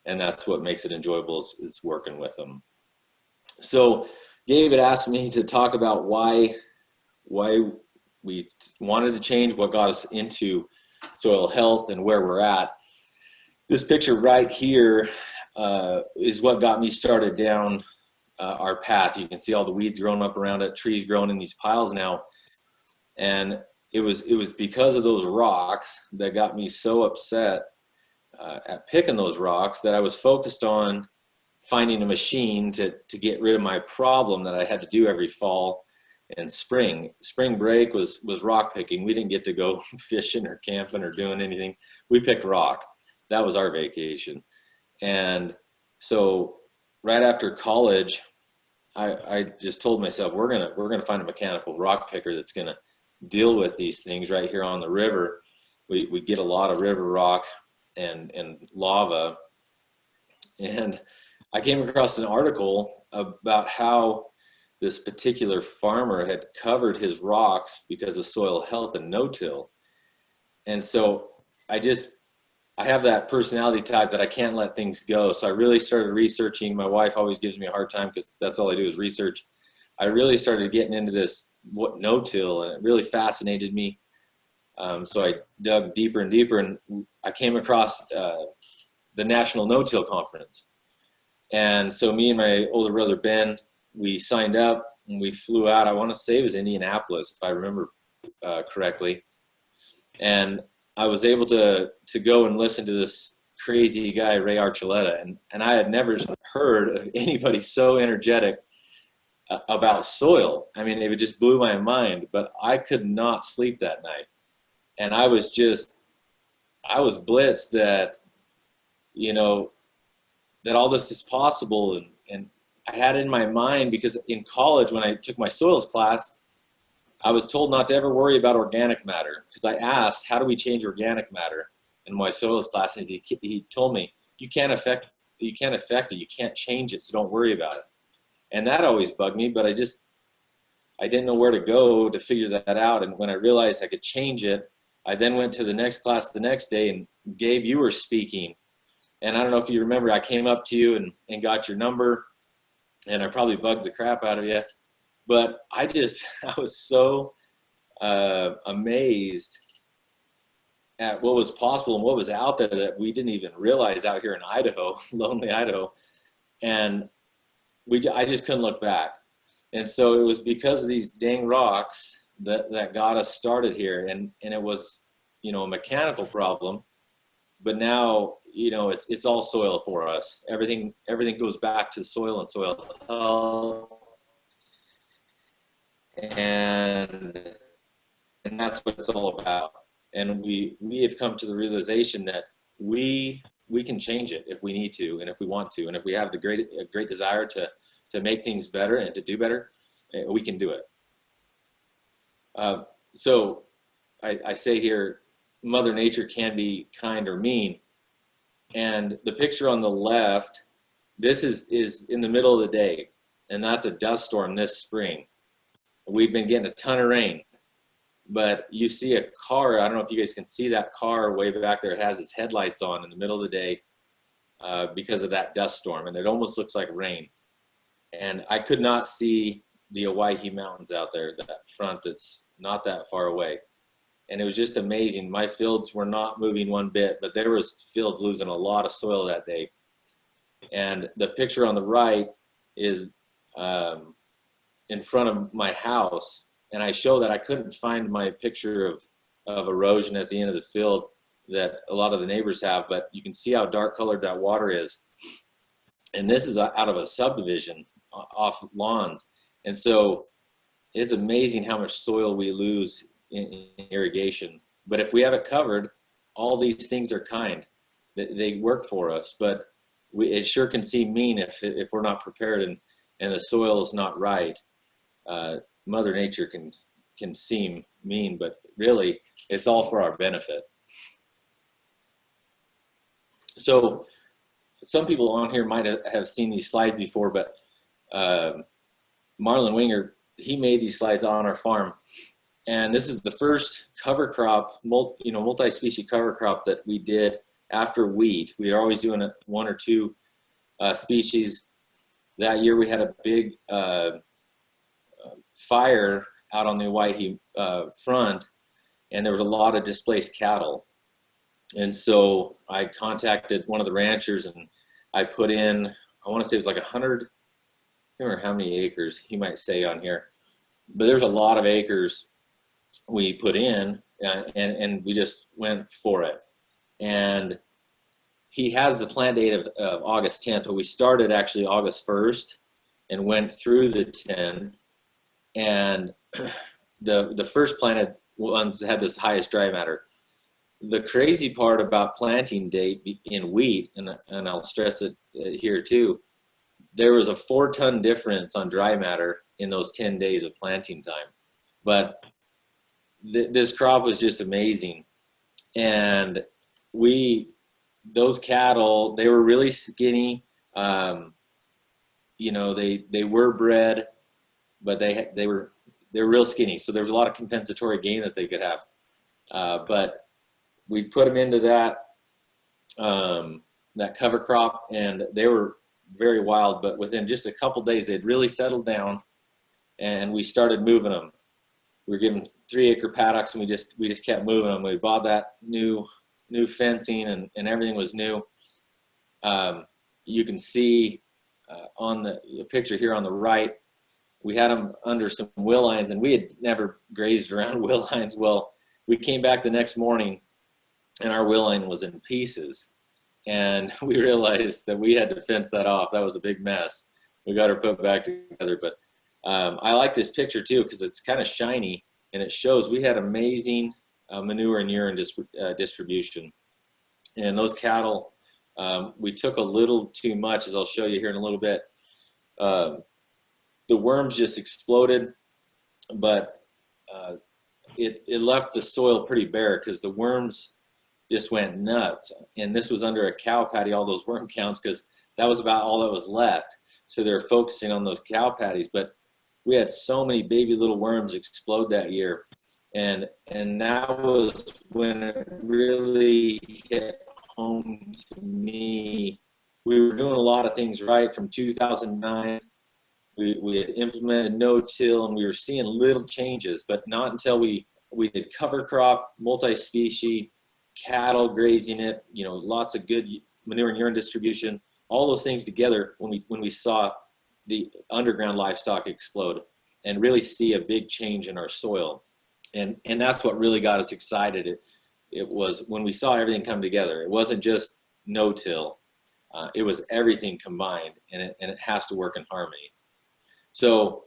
and that's what makes it enjoyable is working with them. So Gabe had asked me to talk about why we wanted to change, what got us into soil health, and where we're at. This picture right here is what got me started down our path. You can see all the weeds growing up around it, trees growing in these piles now. And it was because of those rocks that got me so upset at picking those rocks that I was focused on finding a machine to get rid of my problem that I had to do every fall and spring. Spring break was rock picking. We didn't get to go fishing or camping or doing anything. We picked rock. That was our vacation. And so right after college, I just told myself, we're gonna find a mechanical rock picker that's gonna deal with these things right here on the river. We get a lot of river rock and lava. And I came across an article about how this particular farmer had covered his rocks because of soil health and no-till. And so I have that personality type that I can't let things go. So I really started researching. My wife always gives me a hard time because that's all I do is research. I really started getting into this, what no-till, and it really fascinated me. So I dug deeper and deeper, and I came across the National No-Till Conference. And so me and my older brother, Ben, we signed up and we flew out. I want to say it was Indianapolis, if I remember correctly. And I was able to go and listen to this crazy guy, Ray Archuleta. And I had never heard of anybody so energetic about soil. I mean, it just blew my mind, but I could not sleep that night. And I was blitzed that, that all this is possible. And I had it in my mind because in college, when I took my soils class, I was told not to ever worry about organic matter, because I asked, how do we change organic matter in my soils class? And he told me, you can't affect it. You can't change it. So don't worry about it. And that always bugged me, but I didn't know where to go to figure that out. And when I realized I could change it, I then went to the next class the next day, and Gabe, you were speaking. And I don't know if you remember, I came up to you and got your number, and I probably bugged the crap out of you. But I was so amazed at what was possible and what was out there that we didn't even realize out here in Idaho, lonely Idaho. And I just couldn't look back. And so it was because of these dang rocks that got us started here. And it was, you know, a mechanical problem, but now, you know, it's all soil for us. Everything goes back to soil and soil health. And that's what it's all about. And we have come to the realization that we can change it if we need to, and if we want to, and if we have a great desire to make things better and to do better, we can do it. So I say here, Mother Nature can be kind or mean. And the picture on the left, this is in the middle of the day, and that's a dust storm this spring. We've been getting a ton of rain. But you see a car, I don't know if you guys can see that car way back there. It has its headlights on in the middle of the day because of that dust storm, and it almost looks like rain. And I could not see the Owyhee Mountains out there, that front that's not that far away. And it was just amazing. My fields were not moving one bit, but there was fields losing a lot of soil that day. And the picture on the right is in front of my house. And I show that I couldn't find my picture of erosion at the end of the field that a lot of the neighbors have, but you can see how dark colored that water is. And this is out of a subdivision off lawns. And so it's amazing how much soil we lose in irrigation. But if we have it covered, all these things are kind. They work for us, but it sure can seem mean if we're not prepared and the soil is not right. Mother Nature can seem mean, but really it's all for our benefit. So some people on here might have seen these slides before, but Marlon Winger, he made these slides on our farm. And this is the first cover crop, multi-species cover crop that we did after wheat. We were always doing one or two species. That year we had a big fire out on the Owyhee front, and there was a lot of displaced cattle. And so I contacted one of the ranchers, and I put in, I want to say it was like 100, I can't remember how many acres he might say on here, but there's a lot of acres we put in, and we just went for it. And he has the plant date of August 10th, but we started actually August 1st and went through the 10th. And the first planted ones had this highest dry matter. The crazy part about planting date in wheat, and I'll stress it here too, there was a 4-ton difference on dry matter in those 10 days of planting time. But this crop was just amazing. And those cattle, they were really skinny. You know, they were bred, but they were real skinny. So there was a lot of compensatory gain that they could have. But we put them into that cover crop, and they were very wild. But within just a couple days, they'd really settled down, and we started moving them. We were given 3-acre paddocks, and we just kept moving them. We bought that new fencing, and everything was new. You can see on the picture here on the right, we had them under some willines, and we had never grazed around willines. Well, we came back the next morning, and our willine was in pieces, and we realized that we had to fence that off. That was a big mess. We got her put back together. But I like this picture too, because it's kind of shiny, and it shows we had amazing manure and urine distribution. And those cattle, we took a little too much, as I'll show you here in a little bit. The worms just exploded, but it left the soil pretty bare because the worms just went nuts. And this was under a cow patty, all those worm counts, because that was about all that was left. So they're focusing on those cow patties, but we had so many baby little worms explode that year. And that was when it really hit home to me. We were doing a lot of things right from 2009. We had implemented no-till, and we were seeing little changes, but not until we did cover crop, multi-species, cattle grazing it, you know, lots of good manure and urine distribution, all those things together when we saw the underground livestock explode and really see a big change in our soil. And that's what really got us excited. It was when we saw everything come together. It wasn't just no-till. It was everything combined, and it has to work in harmony. So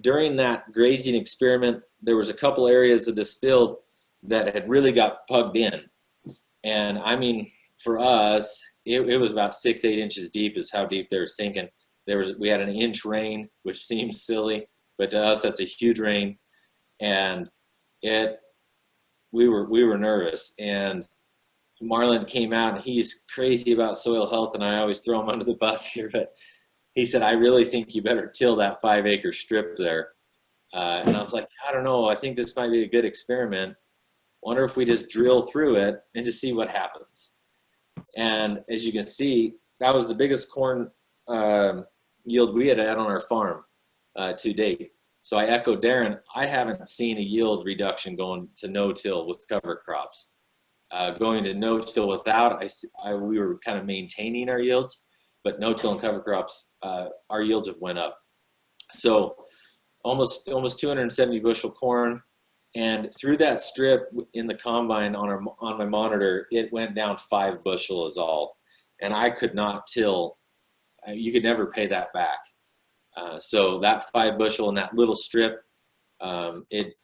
during that grazing experiment, there was a couple areas of this field that had really got plugged in. And I mean, for us, it was about 6-8 inches deep is how deep they were sinking. We had an inch rain, which seems silly, but to us, that's a huge rain. And we were nervous. And Marlon came out, and he's crazy about soil health, and I always throw him under the bus here, but he said, I really think you better till that 5-acre strip there. And I was like, I don't know, I think this might be a good experiment. Wonder if we just drill through it and just see what happens. And as you can see, that was the biggest corn yield we had on our farm to date. So I echo Darin, I haven't seen a yield reduction going to no-till with cover crops. Going to no-till without, we were kind of maintaining our yields, but no-till and cover crops, our yields have went up. So almost 270 bushel corn, and through that strip in the combine on my monitor, it went down 5 bushel is all, and I could not till. You could never pay that back. So that 5 bushel in that little strip, it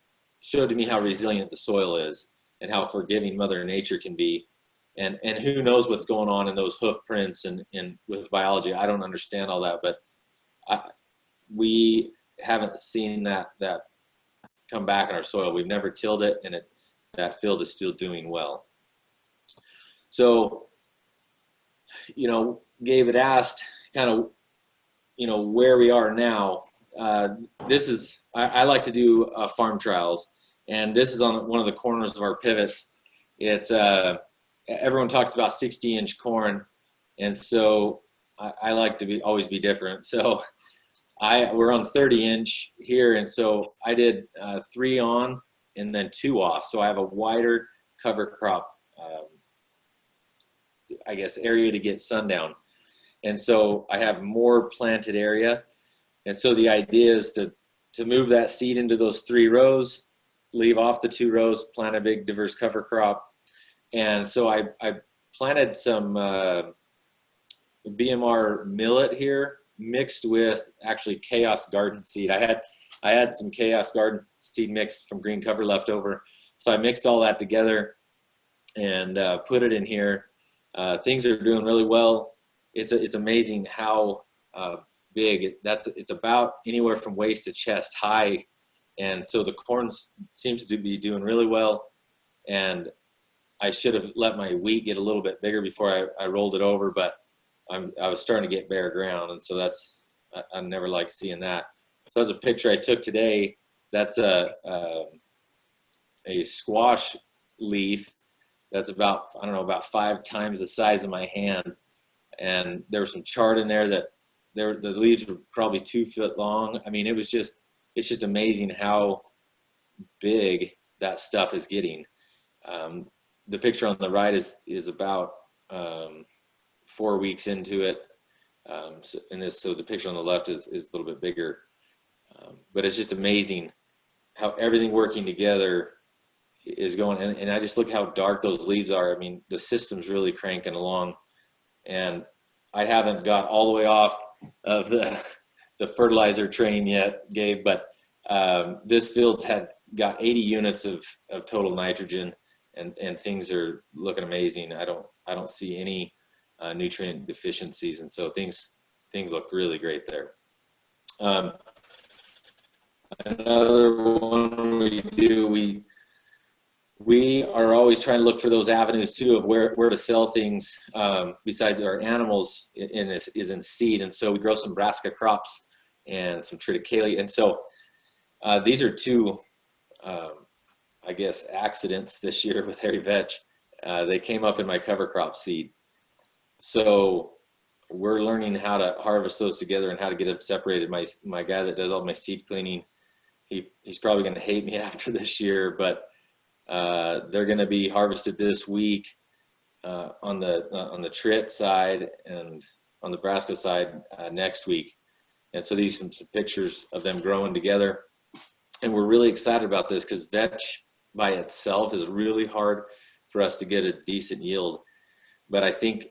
showed to me how resilient the soil is and how forgiving Mother Nature can be. And who knows what's going on in those hoof prints and with biology. I don't understand all that, but we haven't seen that come back in our soil. We've never tilled it, and that field is still doing well. So, you know, Gabe had asked kind of, you know, where we are now. This is, I like to do farm trials, and this is on one of the corners of our pivots. It's, everyone talks about 60-inch corn, and so I like to always be different. So we're on 30-inch here, and so I did 3 on and then 2 off. So I have a wider cover crop, I guess, area to get sundown. And so I have more planted area. And so the idea is to move that seed into those 3 rows, leave off the 2 rows, plant a big diverse cover crop. And so I planted some BMR millet here mixed with actually Chaos Garden seed. I had some Chaos Garden seed mixed from green cover left over. So I mixed all that together and put it in here. Things are doing really well. It's amazing how big it's about anywhere from waist to chest high, and so the corn seems to be doing really well. And I should have let my wheat get a little bit bigger before I rolled it over, but I was starting to get bare ground, and so I never like seeing that. So that's a picture I took today. That's a squash leaf that's about, I don't know, about 5 times the size of my hand. And there was some chart in there that the leaves were probably 2 foot long. I mean, it's just amazing how big that stuff is getting. The picture on the right is about 4 weeks into it. So the picture on the left is a little bit bigger. But it's just amazing how everything working together is going. And I just look how dark those leaves are. I mean, the system's really cranking along. And I haven't got all the way off of the fertilizer train yet, Gabe, but this field's got 80 units of total nitrogen, and things are looking amazing. I don't see any nutrient deficiencies, and so things look really great there. Another one we do, we are always trying to look for those avenues too of where to sell things besides our animals is in seed. And so we grow some brassica crops and some triticale. And so these are two, I guess, accidents this year with hairy vetch. They came up in my cover crop seed. So we're learning how to harvest those together and how to get them separated. My guy that does all my seed cleaning, he's probably going to hate me after this year, but they're going to be harvested this week on the trit side, and on the brassica side next week. And so these are some pictures of them growing together. And we're really excited about this because vetch by itself is really hard for us to get a decent yield. But I think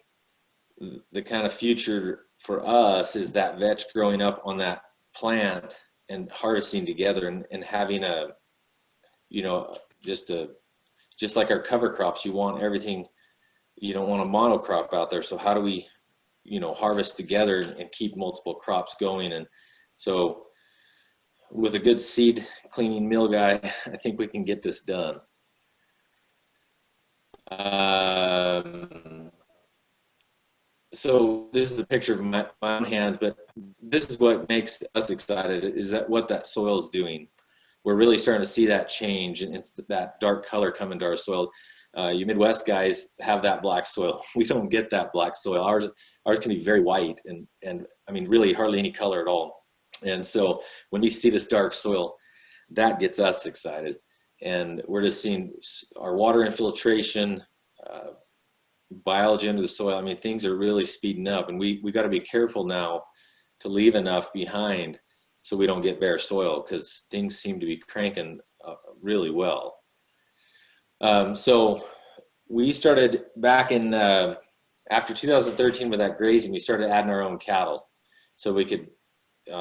the kind of future for us is that vetch growing up on that plant and harvesting together and having a, you know, just like our cover crops, you want everything, you don't want a monocrop out there. So how do we, you know, harvest together and keep multiple crops going? And so with a good seed cleaning mill guy, I think we can get this done. So this is a picture of my own hands, but this is what makes us excited, is that what that soil is doing. We're really starting to see that change, and it's that dark color coming to our soil. You Midwest guys have that black soil. We don't get that black soil. Ours can be very white and I mean really hardly any color at all. And so when we see this dark soil, that gets us excited. And we're just seeing our water infiltration, biology into the soil. I mean, things are really speeding up, and we got to be careful now to leave enough behind so we don't get bare soil, because things seem to be cranking really well. So we started back in, after 2013 with that grazing, we started adding our own cattle so we could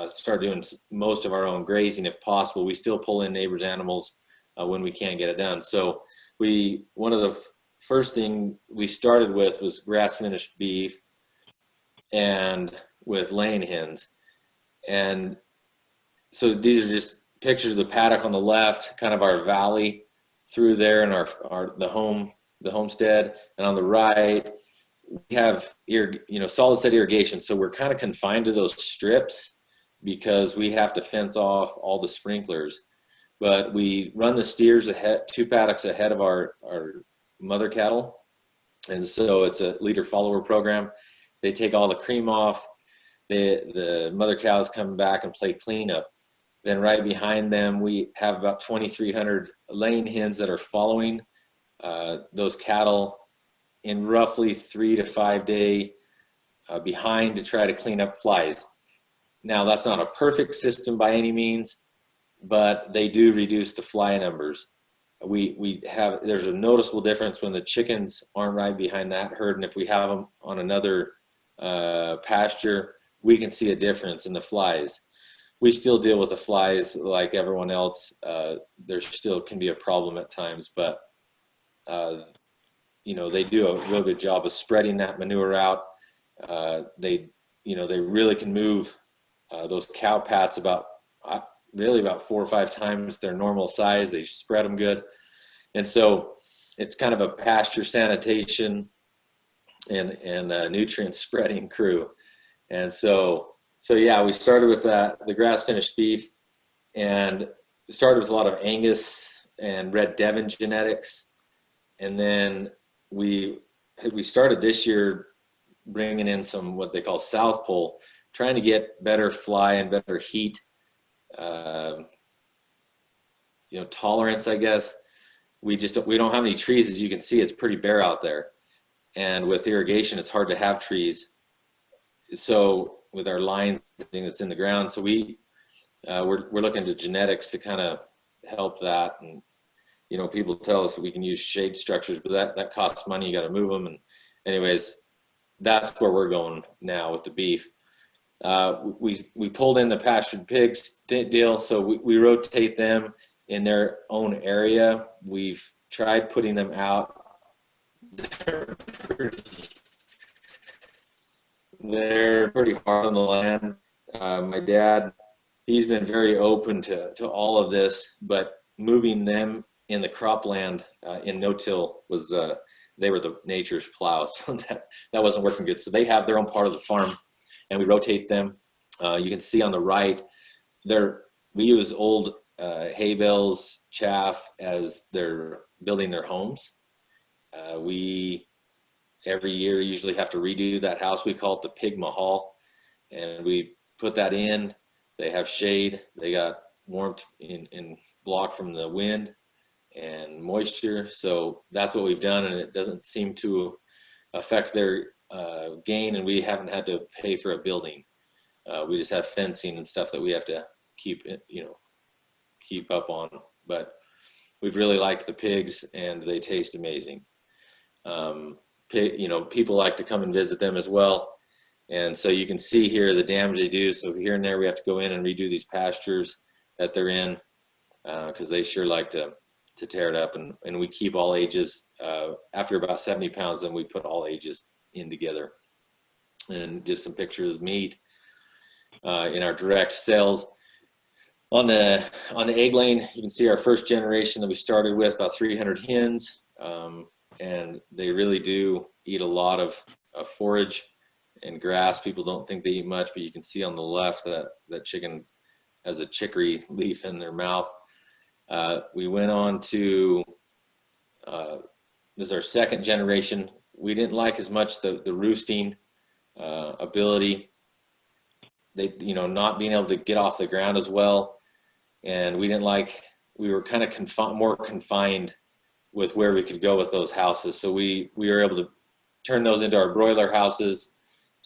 start doing most of our own grazing if possible. We still pull in neighbors' animals when we can't get it done. So one of the first thing we started with was grass finished beef and with laying hens. And so these are just pictures of the paddock on the left, kind of our valley through there, and the homestead. And on the right, we have solid set irrigation. So we're kind of confined to those strips because we have to fence off all the sprinklers. But we run the steers ahead, 2 paddocks ahead of our mother cattle. And so it's a leader follower program. They take all the cream off. The mother cows come back and play cleanup. Then right behind them, we have about 2,300 laying hens that are following those cattle in roughly 3 to 5 day behind to try to clean up flies. Now, that's not a perfect system by any means, but they do reduce the fly numbers. There's a noticeable difference when the chickens aren't right behind that herd, and if we have them on another pasture, we can see a difference in the flies. We still deal with the flies like everyone else. There still can be a problem at times, but they do a real good job of spreading that manure out. They really can move those cow pats about 4 or 5 times their normal size. They spread them good. And so it's kind of a pasture sanitation and nutrient spreading crew. And so yeah, we started with the grass finished beef, and started with a lot of Angus and Red Devon genetics. And then we started this year bringing in some what they call South Pole, trying to get better fly and better heat tolerance, I guess. We don't have any trees. As you can see, it's pretty bare out there, and with irrigation it's hard to have trees. So with our lines, that's in the ground, so we're looking to genetics to kind of help that. And people tell us that we can use shade structures, but that costs money. You got to move them. And anyways, that's where we're going now with the beef. We pulled in the pastured pigs deal, so we rotate them in their own area. We've tried putting them out. They're pretty hard on the land. My dad, he's been very open to all of this, but moving them in the cropland in no-till was they were the nature's plows, so that wasn't working good. So they have their own part of the farm, and we rotate them. You can see on the right, we use old hay bales, chaff as they're building their homes. We every year usually have to redo that house. We call it the pig mahal, and we put that in. They have shade. They got warmth in block from the wind and moisture. So that's what we've done, and it doesn't seem to affect their gain, and we haven't had to pay for a building. We just have fencing and stuff that we have to keep up on. But we've really liked the pigs, and they taste amazing. People like to come and visit them as well. And so you can see here the damage they do. So here and there we have to go in and redo these pastures that they're in, because they sure like to tear it up. And we keep all ages. After about 70 pounds, then we put all ages in together. And just some pictures of meat in our direct sales. On the egg lane, you can see our first generation that we started with, about 300 hens. And they really do eat a lot of forage and grass. People don't think they eat much, but you can see on the left that chicken has a chicory leaf in their mouth. We went on to, this is our second generation. We didn't like as much the roosting ability. They, not being able to get off the ground as well. And we were kind of more confined with where we could go with those houses. So we were able to turn those into our broiler houses.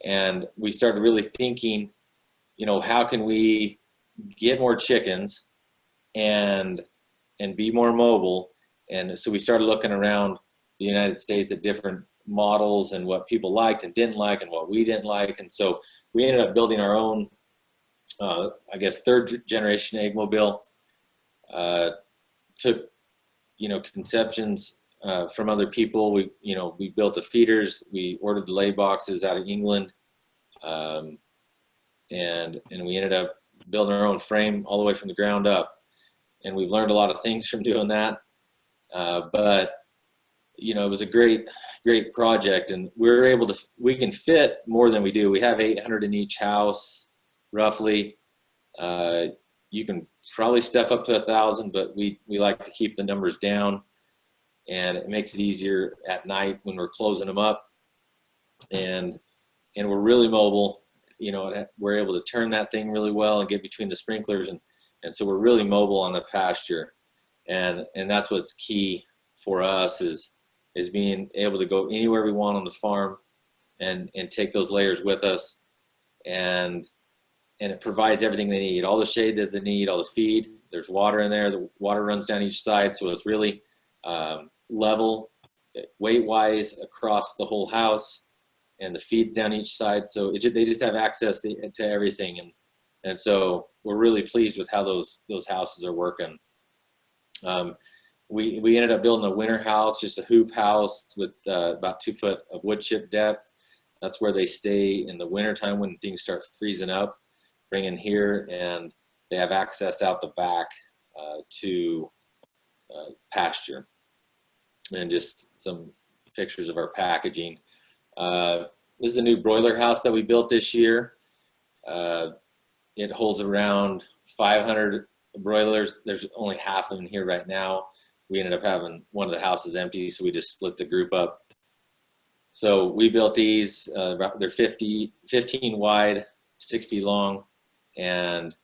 And we started really thinking, how can we get more chickens and be more mobile? And so we started looking around the United States at different models and what people liked and didn't like and what we didn't like. And so we ended up building our own, third generation egg mobile. Took, conceptions from other people. We built the feeders. We ordered the lay boxes out of England. And we ended up building our own frame all the way from the ground up. And we've learned a lot of things from doing that. But it was a great project, and we can fit more than we do. We have 800 in each house, roughly. You can probably stuff up to 1,000, but we like to keep the numbers down, and it makes it easier at night when we're closing them up. And we're really mobile. We're able to turn that thing really well and get between the sprinklers, and so we're really mobile on the pasture. And that's what's key for us is being able to go anywhere we want on the farm and take those layers with us. And it provides everything they need, all the shade that they need, all the feed. There's water in there. The water runs down each side, so it's really level, weight-wise, across the whole house, and the feed's down each side. So they just have access to everything, and so we're really pleased with how those houses are working. We ended up building a winter house, just a hoop house with about 2 foot of wood chip depth. That's where they stay in the wintertime when things start freezing up. Bring in here, and they have access out the back to pasture. And just some pictures of our packaging. This is a new broiler house that we built this year. It holds around 500 broilers. There's only half of them here right now. We ended up having one of the houses empty, so we just split the group up. So we built these. They're 15 wide, 60 long. And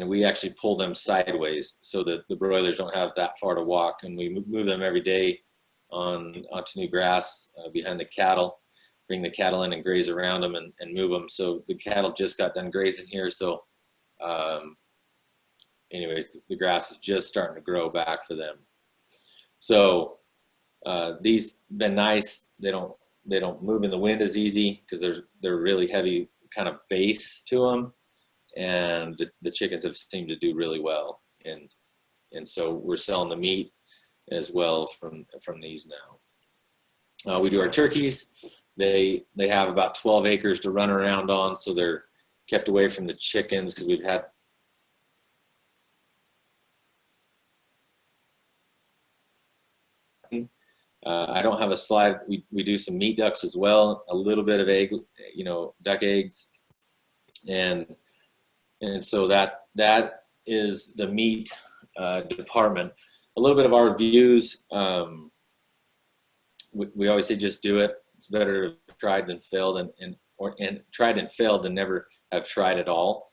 we actually pull them sideways so that the broilers don't have that far to walk, and we move them every day onto new grass behind the cattle, bring the cattle in and graze around them and move them. So the cattle just got done grazing here, so anyways, the grass is just starting to grow back for them. So these been nice. They don't move in the wind as easy because they're really heavy kind of base to them. And the chickens have seemed to do really well, and so we're selling the meat as well from these now. We do our turkeys. They have about 12 acres to run around on, so they're kept away from the chickens because we've had I don't have a slide. We do some meat ducks as well, a little bit of egg, duck eggs, and so that is the meat department. A little bit of our views. We always say just do it. It's better tried than failed, and tried and failed than never have tried at all.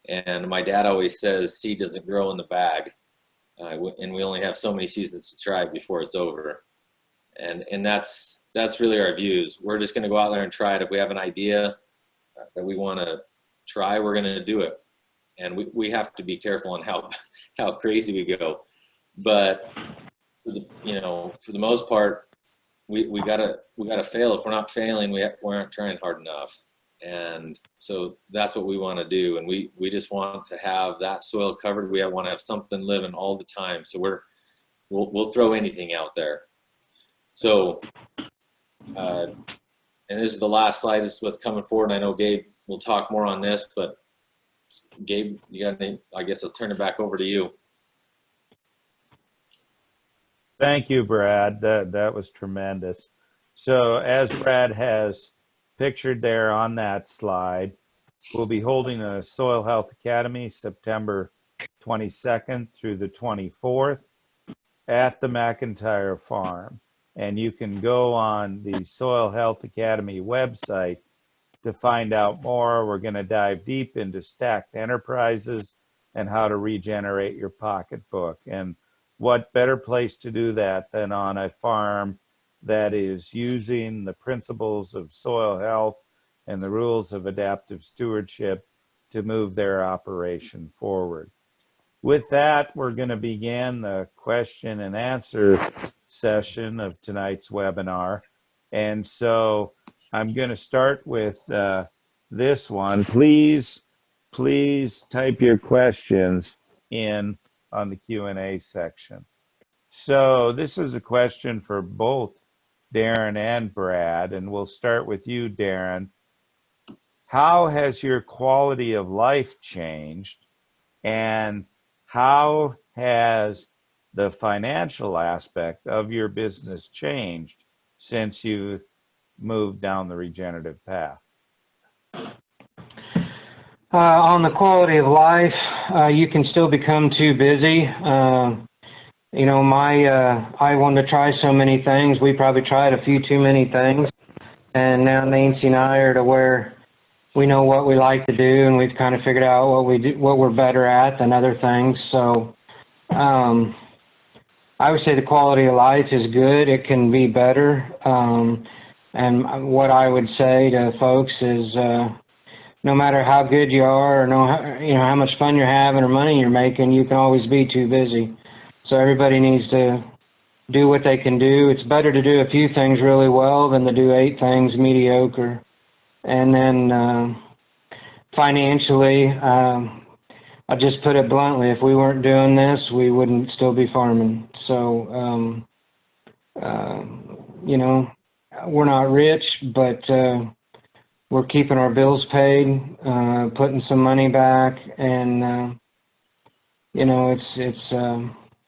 And my dad always says seed doesn't grow in the bag, and we only have so many seasons to try before it's over. And that's really our views. We're just going to go out there and try it. If we have an idea that we want to try, we're going to do it. And we have to be careful on how crazy we go. But for the most part, we gotta fail. If we're not failing, we aren't trying hard enough. And so that's what we want to do. And we just want to have that soil covered. We want to have something living all the time. So we'll throw anything out there. So, and this is the last slide. This is what's coming forward. And I know Gabe will talk more on this, but Gabe, you got any? I guess I'll turn it back over to you. Thank you, Brad. That was tremendous. So as Brad has pictured there on that slide, we'll be holding a Soil Health Academy September 22nd through the 24th at the McIntyre farm. And you can go on the Soil Health Academy website to find out more. We're going to dive deep into stacked enterprises and how to regenerate your pocketbook. And what better place to do that than on a farm that is using the principles of soil health and the rules of adaptive stewardship to move their operation forward. With that, we're going to begin the question and answer session of tonight's webinar. And so I'm going to start with this one. Please type your questions in on the Q&A section. So this is a question for both Darin and Brad, and we'll start with you, Darin. How has your quality of life changed, and how has the financial aspect of your business changed since you moved down the regenerative path? On the quality of life, you can still become too busy. I wanted to try so many things. We probably tried a few too many things. And now Nancy and I are to where we know what we like to do, and we've kind of figured out what we're better at than other things. So I would say the quality of life is good. It can be better. And what I would say to folks is, no matter how good you are, or how much fun you're having or money you're making, you can always be too busy. So everybody needs to do what they can do. It's better to do a few things really well than to do 8 things mediocre. And then financially, I'll just put it bluntly, if we weren't doing this, we wouldn't still be farming. So, we're not rich, but we're keeping our bills paid, putting some money back, and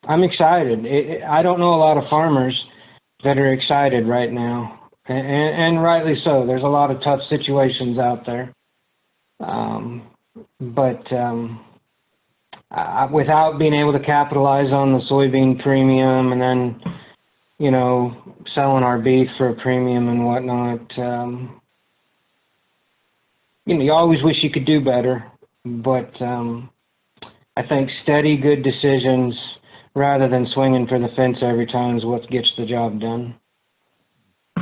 I'm excited. I don't know a lot of farmers that are excited right now, and rightly so. There's a lot of tough situations out there, but without being able to capitalize on the soybean premium, and then selling our beef for a premium and whatnot. You always wish you could do better, but I think steady, good decisions rather than swinging for the fence every time is what gets the job done.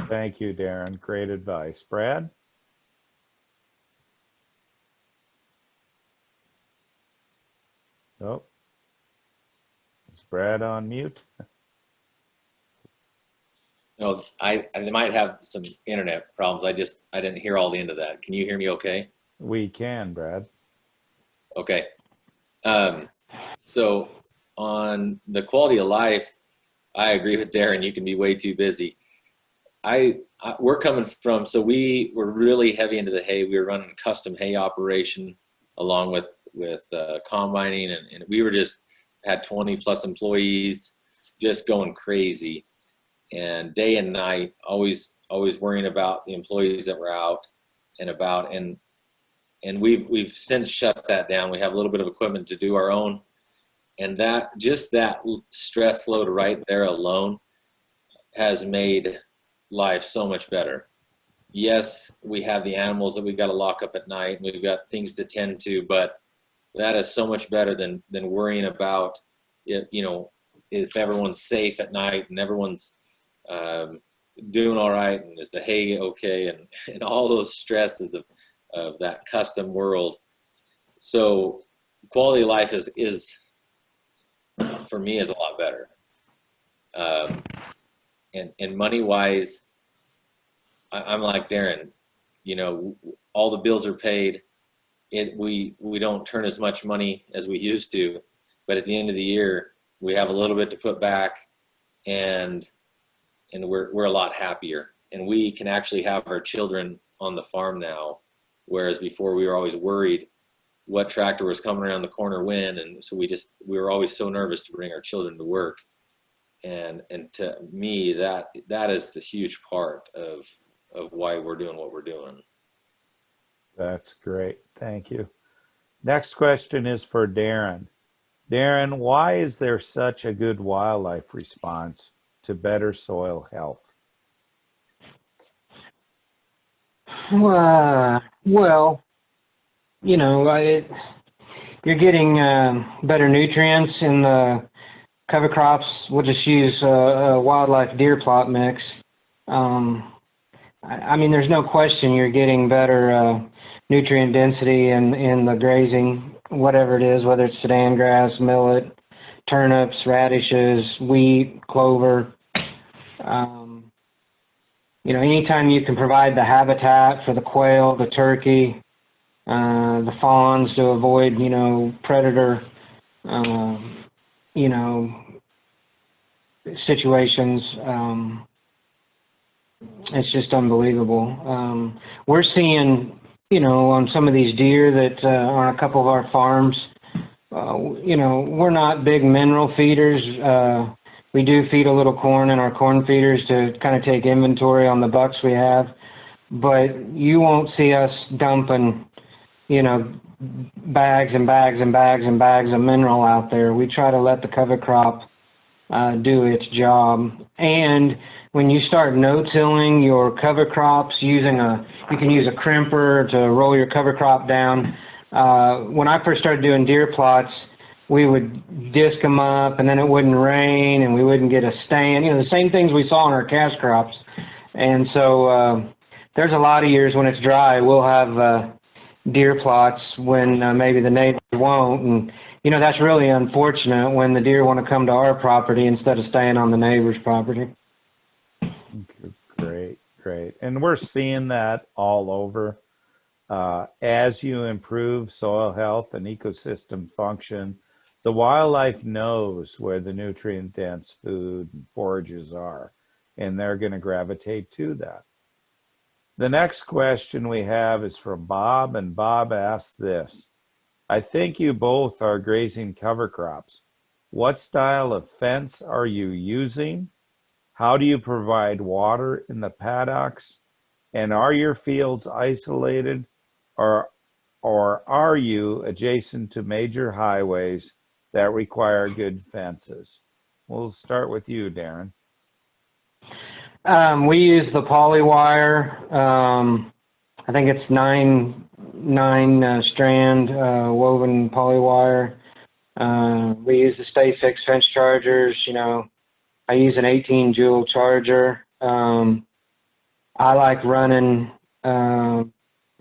Thank you, Darin. Great advice. Brad? Oh, is Brad on mute? No, I might have some internet problems. I didn't hear all the end of that. Can you hear me okay? We can, Brad. Okay. So on the quality of life, I agree with Darin. You can be way too busy. We're coming from, so we were really heavy into the hay. We were running a custom hay operation along with combining, and we were had 20 plus employees, just going crazy. and day and night, always worrying about the employees that were out and about, and we've since shut that down. We have a little bit of equipment to do our own, and that stress load right there alone has made life so much better. Yes, we have the animals that we got to lock up at night, and we've got things to tend to, but that is so much better than worrying about it, if everyone's safe at night and everyone's doing all right, and is the hay okay, and all those stresses of that custom world. So quality of life is for me is a lot better. And money wise, I'm like Darin, all the bills are paid. We don't turn as much money as we used to, but at the end of the year, we have a little bit to put back, and we're a lot happier, and we can actually have our children on the farm now, whereas before we were always worried what tractor was coming around the corner when, and so we were always so nervous to bring our children to work, and to me that is the huge part of why we're doing what we're doing. That's great. Thank you. Next question is for Darin. Darin, why is there such a good wildlife response to better soil health? Well, you're getting better nutrients in the cover crops. We'll just use a wildlife deer plot mix. There's no question you're getting better nutrient density in the grazing, whatever it is, whether it's Sudan grass, millet, turnips, radishes, wheat, clover. Anytime you can provide the habitat for the quail, the turkey, the fawns to avoid, predator, situations, it's just unbelievable. We're seeing, on some of these deer that on a couple of our farms, we're not big mineral feeders. We do feed a little corn in our corn feeders to kind of take inventory on the bucks we have, but you won't see us dumping, bags and bags and bags and bags of mineral out there. We try to let the cover crop do its job. And when you start no-tilling your cover crops you can use a crimper to roll your cover crop down. When I first started doing deer plots, we would disc them up, and then it wouldn't rain, and we wouldn't get a stand. The same things we saw in our cash crops. And so there's a lot of years when it's dry, we'll have deer plots when maybe the neighbors won't. And, that's really unfortunate when the deer want to come to our property instead of staying on the neighbor's property. Great. And we're seeing that all over. As you improve soil health and ecosystem function, the wildlife knows where the nutrient-dense food and forages are, and they're going to gravitate to that. The next question we have is from Bob, and Bob asked this. I think you both are grazing cover crops. What style of fence are you using? How do you provide water in the paddocks? And are your fields isolated, or are you adjacent to major highways that require good fences? We'll start with you, Darin. We use the poly wire. I think it's nine strand woven poly wire. We use the Stay Fix fence chargers. I use an 18 joule charger. I like running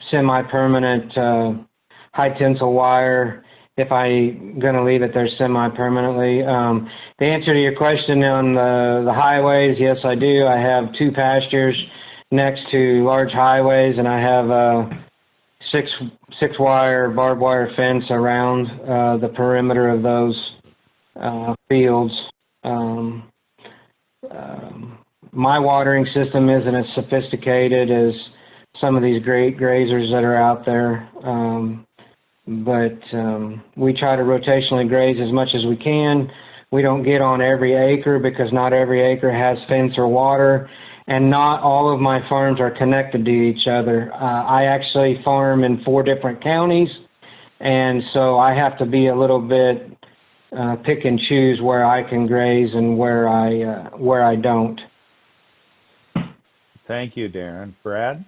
semi-permanent high tensile wire if I'm going to leave it there semi-permanently. The answer to your question on the highways, yes, I do. I have 2 pastures next to large highways, and I have a six wire barbed wire fence around the perimeter of those fields. My watering system isn't as sophisticated as some of these great grazers that are out there, but we try to rotationally graze as much as we can. We don't get on every acre because not every acre has fence or water, and not all of my farms are connected to each other. I actually farm in 4 different counties, and so I have to be a little bit pick and choose where I can graze and where I don't. Thank you, Darin. Brad?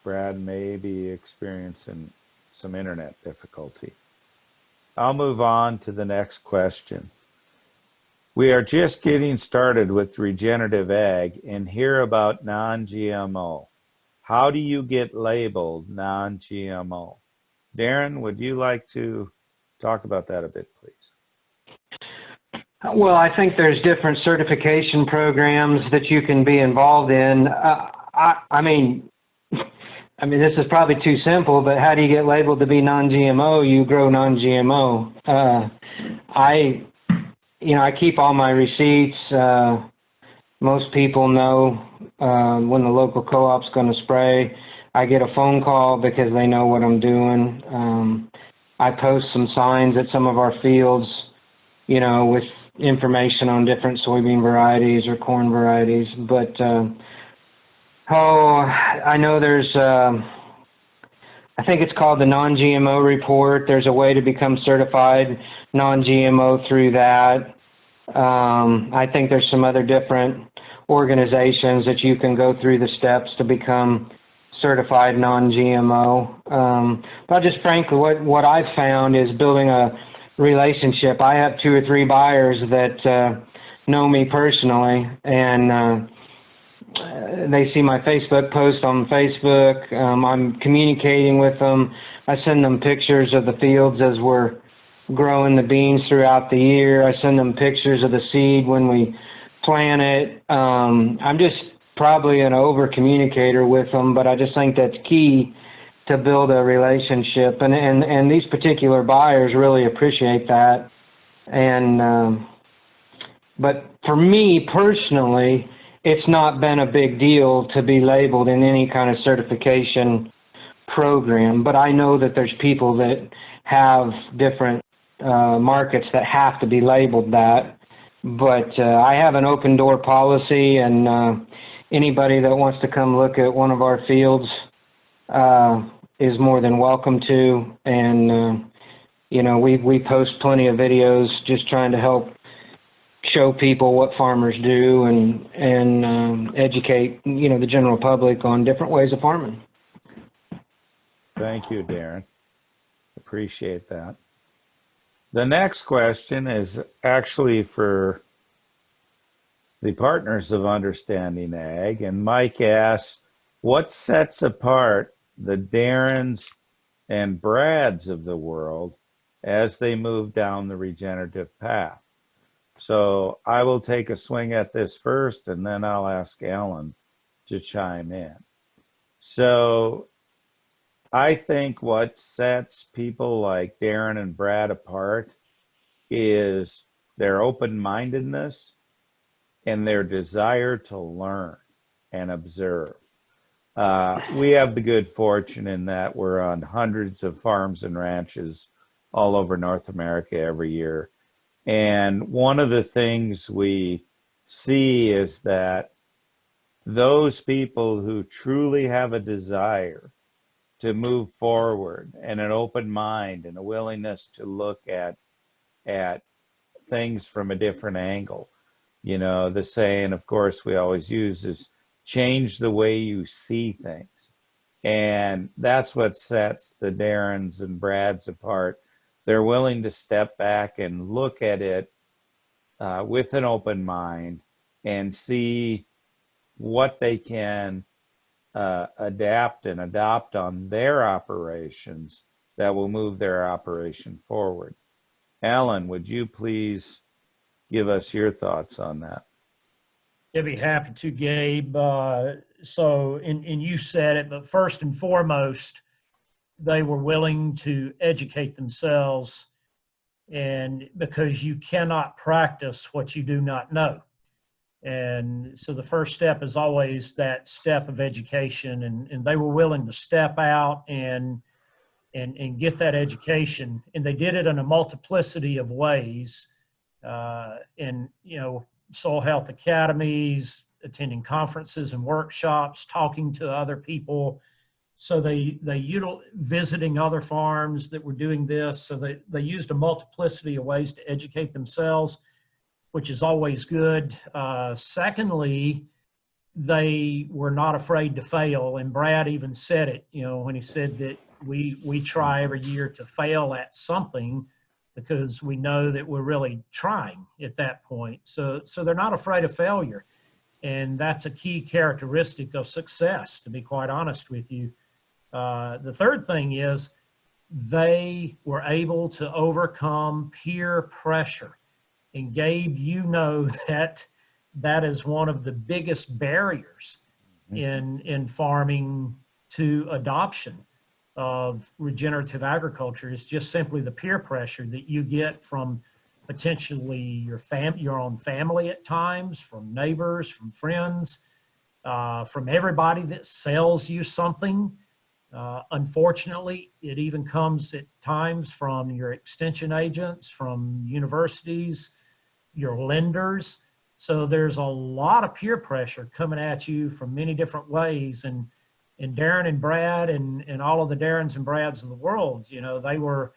Brad may be experiencing some internet difficulty. I'll move on to the next question. We are just getting started with regenerative ag and hear about non-GMO. How do you get labeled non-GMO? Darin, would you like to talk about that a bit, please? Well, I think there's different certification programs that you can be involved in. I mean, this is probably too simple, but how do you get labeled to be non-GMO? You grow non-GMO. I keep all my receipts. Most people know when the local co-op's going to spray. I get a phone call because they know what I'm doing. I post some signs at some of our fields, with information on different soybean varieties or corn varieties. But I know there's, I think it's called the Non-GMO report. There's a way to become certified non-GMO through that. I think there's some other different organizations that you can go through the steps to become certified non-GMO. But just frankly, what I've found is building a relationship. I have 2 or 3 buyers that know me personally, and they see my Facebook post on Facebook. I'm communicating with them. I send them pictures of the fields as we're growing the beans throughout the year. I send them pictures of the seed when we plant it. I'm just probably an over communicator with them, but I just think that's key to build a relationship. And these particular buyers really appreciate that. And but for me personally, it's not been a big deal to be labeled in any kind of certification program, but I know that there's people that have different markets that have to be labeled that. But I have an open door policy, and anybody that wants to come look at one of our fields is more than welcome to. And we post plenty of videos just trying to help show people what farmers do and educate the general public on different ways of farming. Thank you, Darin. Appreciate that. The next question is actually for the Partners of Understanding Ag, and Mike asks, what sets apart the Darins and Brads of the world as they move down the regenerative path? So I will take a swing at this first, and then I'll ask Alan to chime in. So I think what sets people like Darin and Brad apart is their open-mindedness and their desire to learn and observe. We have the good fortune in that we're on hundreds of farms and ranches all over North America every year. And one of the things we see is that those people who truly have a desire to move forward and an open mind and a willingness to look at things from a different angle. The saying, of course, we always use is change the way you see things. And that's what sets the Darins and Brads apart. They're willing to step back and look at it with an open mind and see what they can adapt and adopt on their operations that will move their operation forward. Alan, would you please give us your thoughts on that? I'd be happy to, Gabe. And you said it, but first and foremost, they were willing to educate themselves, and because you cannot practice what you do not know. And so the first step is always that step of education, and they were willing to step out and get that education, and they did it in a multiplicity of ways, in, you know, soil health academies, attending conferences and workshops, talking to other people. So they visiting other farms that were doing this. So they used a multiplicity of ways to educate themselves, which is always good. Secondly, they were not afraid to fail. And Brad even said it, you know, when he said that we try every year to fail at something because we know that we're really trying at that point. So they're not afraid of failure. And that's a key characteristic of success, to be quite honest with you. The third thing is they were able to overcome peer pressure. And Gabe, you know that that is one of the biggest barriers in farming to adoption of regenerative agriculture, is just simply the peer pressure that you get from potentially your own family at times, from neighbors, from friends, from everybody that sells you something. Unfortunately, it even comes at times from your extension agents, from universities, your lenders. So there's a lot of peer pressure coming at you from many different ways. And Darin and Brad and all of the Darins and Brads of the world, you know, they were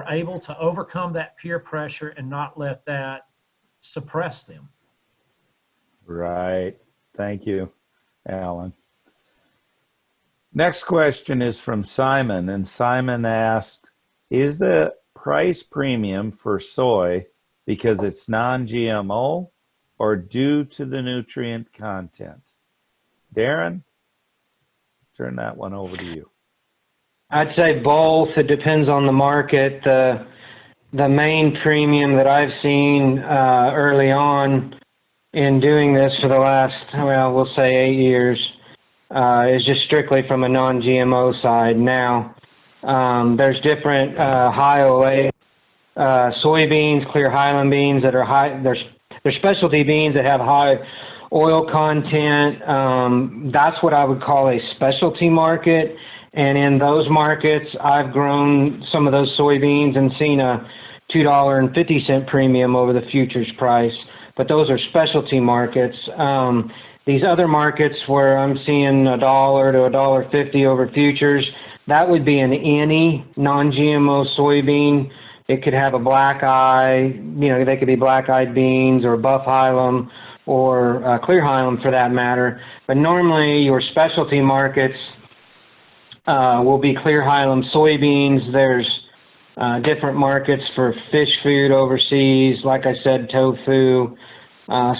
able to overcome that peer pressure and not let that suppress them. Right. Thank you, Alan. Next question is from Simon, and Simon asked, is the price premium for soy because it's non-GMO or due to the nutrient content? Darin, turn that one over to you. I'd say both. It depends on the market. The main premium that I've seen early on in doing this for the last, well, we'll say 8 years, is just strictly from a non-GMO side. Now, there's different high OA soybeans, clear highland beans that are high. There's specialty beans that have high oil content. That's what I would call a specialty market. And in those markets, I've grown some of those soybeans and seen a $2.50 premium over the futures price. But those are specialty markets. These other markets where I'm seeing $1 to $1.50 over futures, that would be in any non-GMO soybean. It could have a black eye, you know, they could be black-eyed beans or buff hylam or clear hylam for that matter. But normally your specialty markets will be clear hylam soybeans. There's different markets for fish food overseas, like I said, tofu.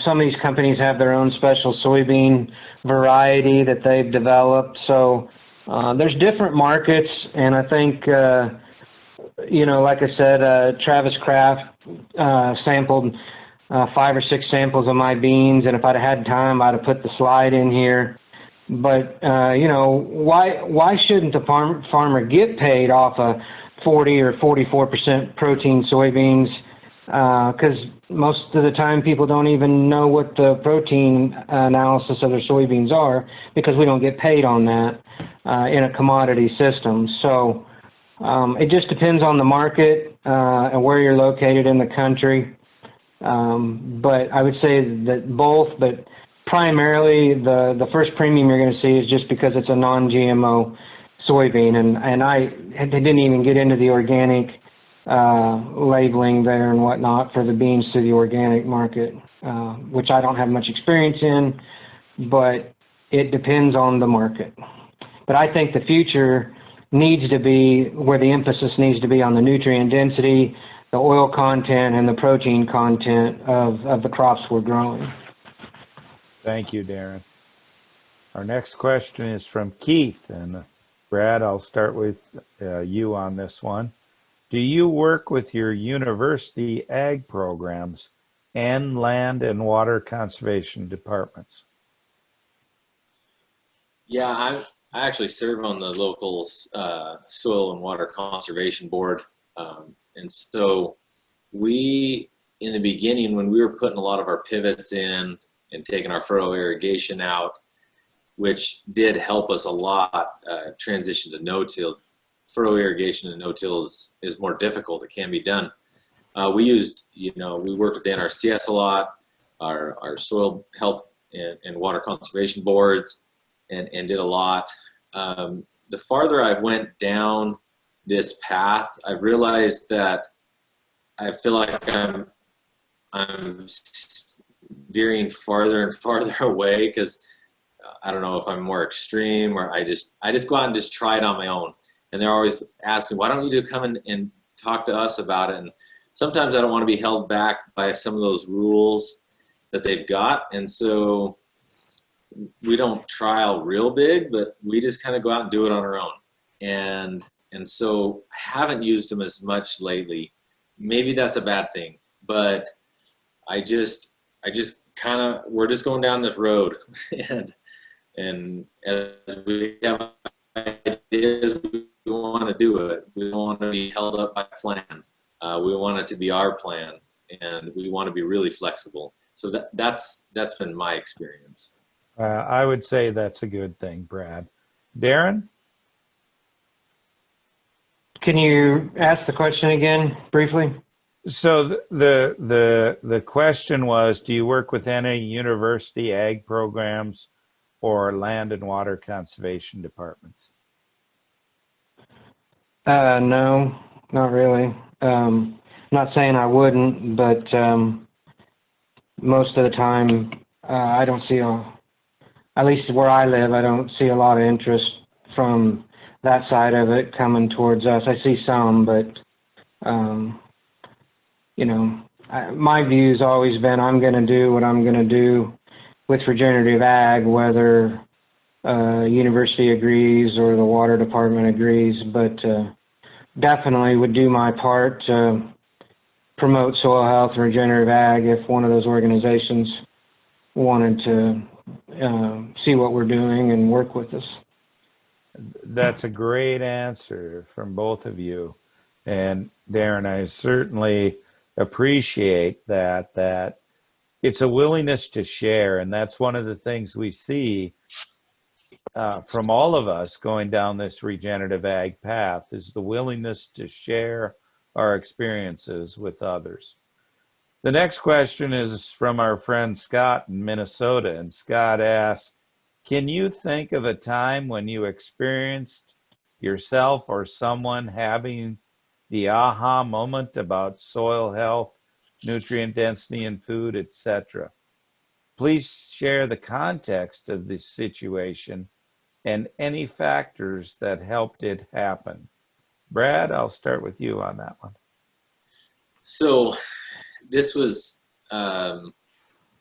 Some of these companies have their own special soybean variety that they've developed. So there's different markets, and I think, you know, like I said, Travis Kraft sampled 5 or 6 samples of my beans, and if I'd had time, I'd have put the slide in here. But, you know, why shouldn't the farmer get paid off a 40 or 44% protein soybeans? Because most of the time people don't even know what the protein analysis of their soybeans are, because we don't get paid on that in a commodity system. So it just depends on the market and where you're located in the country. But I would say that both, but primarily the first premium you're going to see is just because it's a non-GMO soybean. And I didn't even get into the organic labeling there and whatnot for the beans to the organic market, which I don't have much experience in, but it depends on the market. But I think the future needs to be where the emphasis needs to be on the nutrient density, the oil content, and the protein content of the crops we're growing. Thank you, Darin. Our next question is from Keith, and Brad, I'll start with you on this one. Do you work with your university ag programs and land and water conservation departments? Yeah, I actually serve on the local soil and water conservation board. And so we, in the beginning, when we were putting a lot of our pivots in and taking our furrow irrigation out, which did help us a lot transition to no-till. Furrow irrigation and no-till is more difficult. It can be done. We used, we worked with the NRCS a lot, our soil health and water conservation boards, and did a lot. The farther I went down this path, I've realized that I feel like I'm veering farther and farther away, because I don't know if I'm more extreme, or I just go out and just try it on my own. And they're always asking, why don't you come and talk to us about it? And sometimes I don't want to be held back by some of those rules that they've got. And so we don't trial real big, but we just kind of go out and do it on our own. And so I haven't used them as much lately. Maybe that's a bad thing, but I just kind of, we're just going down this road. and as we have ideas, we want to do it. We don't want to be held up by a plan. We want it to be our plan, and we want to be really flexible. So that's been my experience. I would say that's a good thing, Brad. Darin? Can you ask the question again briefly? So the question was, do you work with any university ag programs or land and water conservation departments? No, not really. Not saying I wouldn't, but most of the time I don't see, at least where I live, I don't see a lot of interest from that side of it coming towards us. I see some, but my view's always been, I'm going to do what I'm going to do with regenerative ag, whether university agrees or the water department agrees, but definitely would do my part to promote soil health and regenerative ag if one of those organizations wanted to see what we're doing and work with us. That's a great answer from both of you. And Darin, I certainly appreciate that it's a willingness to share. And that's one of the things we see from all of us going down this regenerative ag path, is the willingness to share our experiences with others. The next question is from our friend Scott in Minnesota. And Scott asks, can you think of a time when you experienced yourself or someone having the aha moment about soil health, nutrient density in food, etc.? Please share the context of the situation and any factors that helped it happen. Brad, I'll start with you on that one. So this was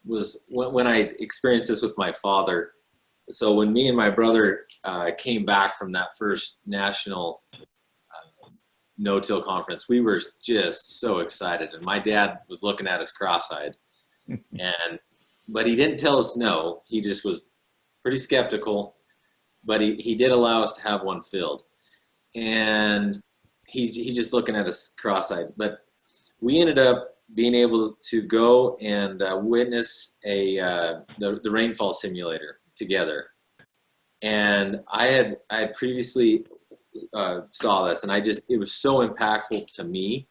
when I experienced this with my father. So when me and my brother came back from that first national no-till conference, we were just so excited, and my dad was looking at us cross-eyed. But he didn't tell us no. He just was pretty skeptical, but he did allow us to have one filled. And he's just looking at us cross-eyed. But we ended up being able to go and witness the rainfall simulator together. And I had previously saw this, and it was so impactful to me.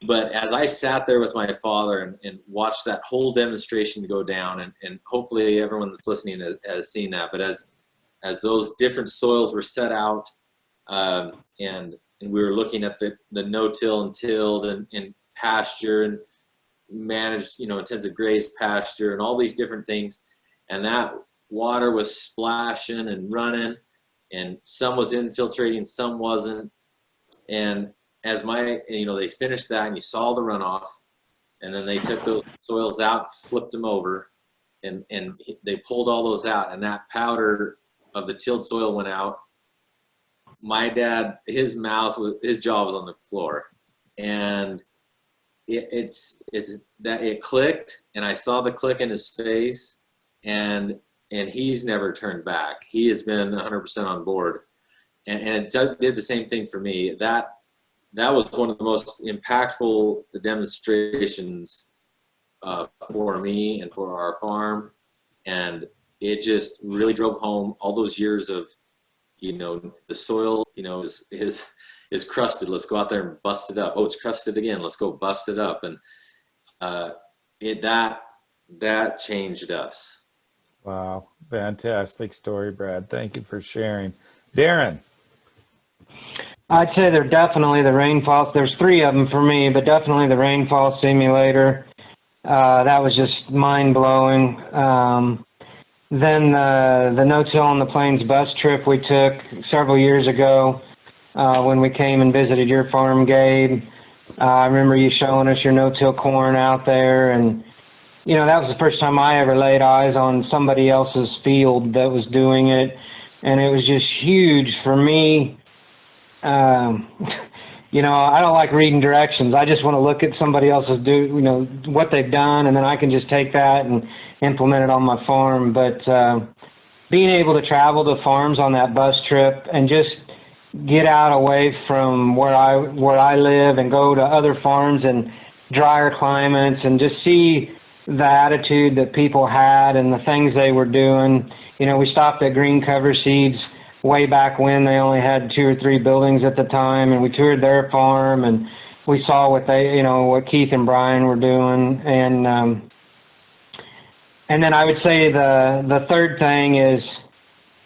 But as I sat there with my father and watched that whole demonstration go down, and hopefully everyone that's listening has seen that, but as those different soils were set out, and we were looking at the no-till and tilled and pasture and managed, intensive grazed pasture and all these different things, and that water was splashing and running, and some was infiltrating, some wasn't. And as they finished that, and you saw the runoff, and then they took those soils out, flipped them over, and they pulled all those out, and that powder of the tilled soil went out. My dad, his jaw was on the floor, and it clicked, and I saw the click in his face, and he's never turned back. He has been 100% on board, and it did the same thing for me. That was one of the most impactful demonstrations for me and for our farm. And it just really drove home all those years of, the soil, is crusted. Let's go out there and bust it up. Oh, it's crusted again. Let's go bust it up. And that changed us. Wow. Fantastic story, Brad. Thank you for sharing. Darin. I'd say they're definitely the rainfall. There's 3 of them for me, but definitely the rainfall simulator. That was just mind-blowing. Then the no-till on the plains bus trip we took several years ago when we came and visited your farm, Gabe. I remember you showing us your no-till corn out there, and that was the first time I ever laid eyes on somebody else's field that was doing it, and it was just huge for me. I don't like reading directions. I just want to look at somebody else's what they've done, and then I can just take that and implement it on my farm. But being able to travel to farms on that bus trip and just get out away from where I live and go to other farms and drier climates and just see the attitude that people had and the things they were doing. We stopped at Green Cover Seeds way back when they only had 2 or 3 buildings at the time, and we toured their farm and we saw what what Keith and Brian were doing. And then I would say the third thing is,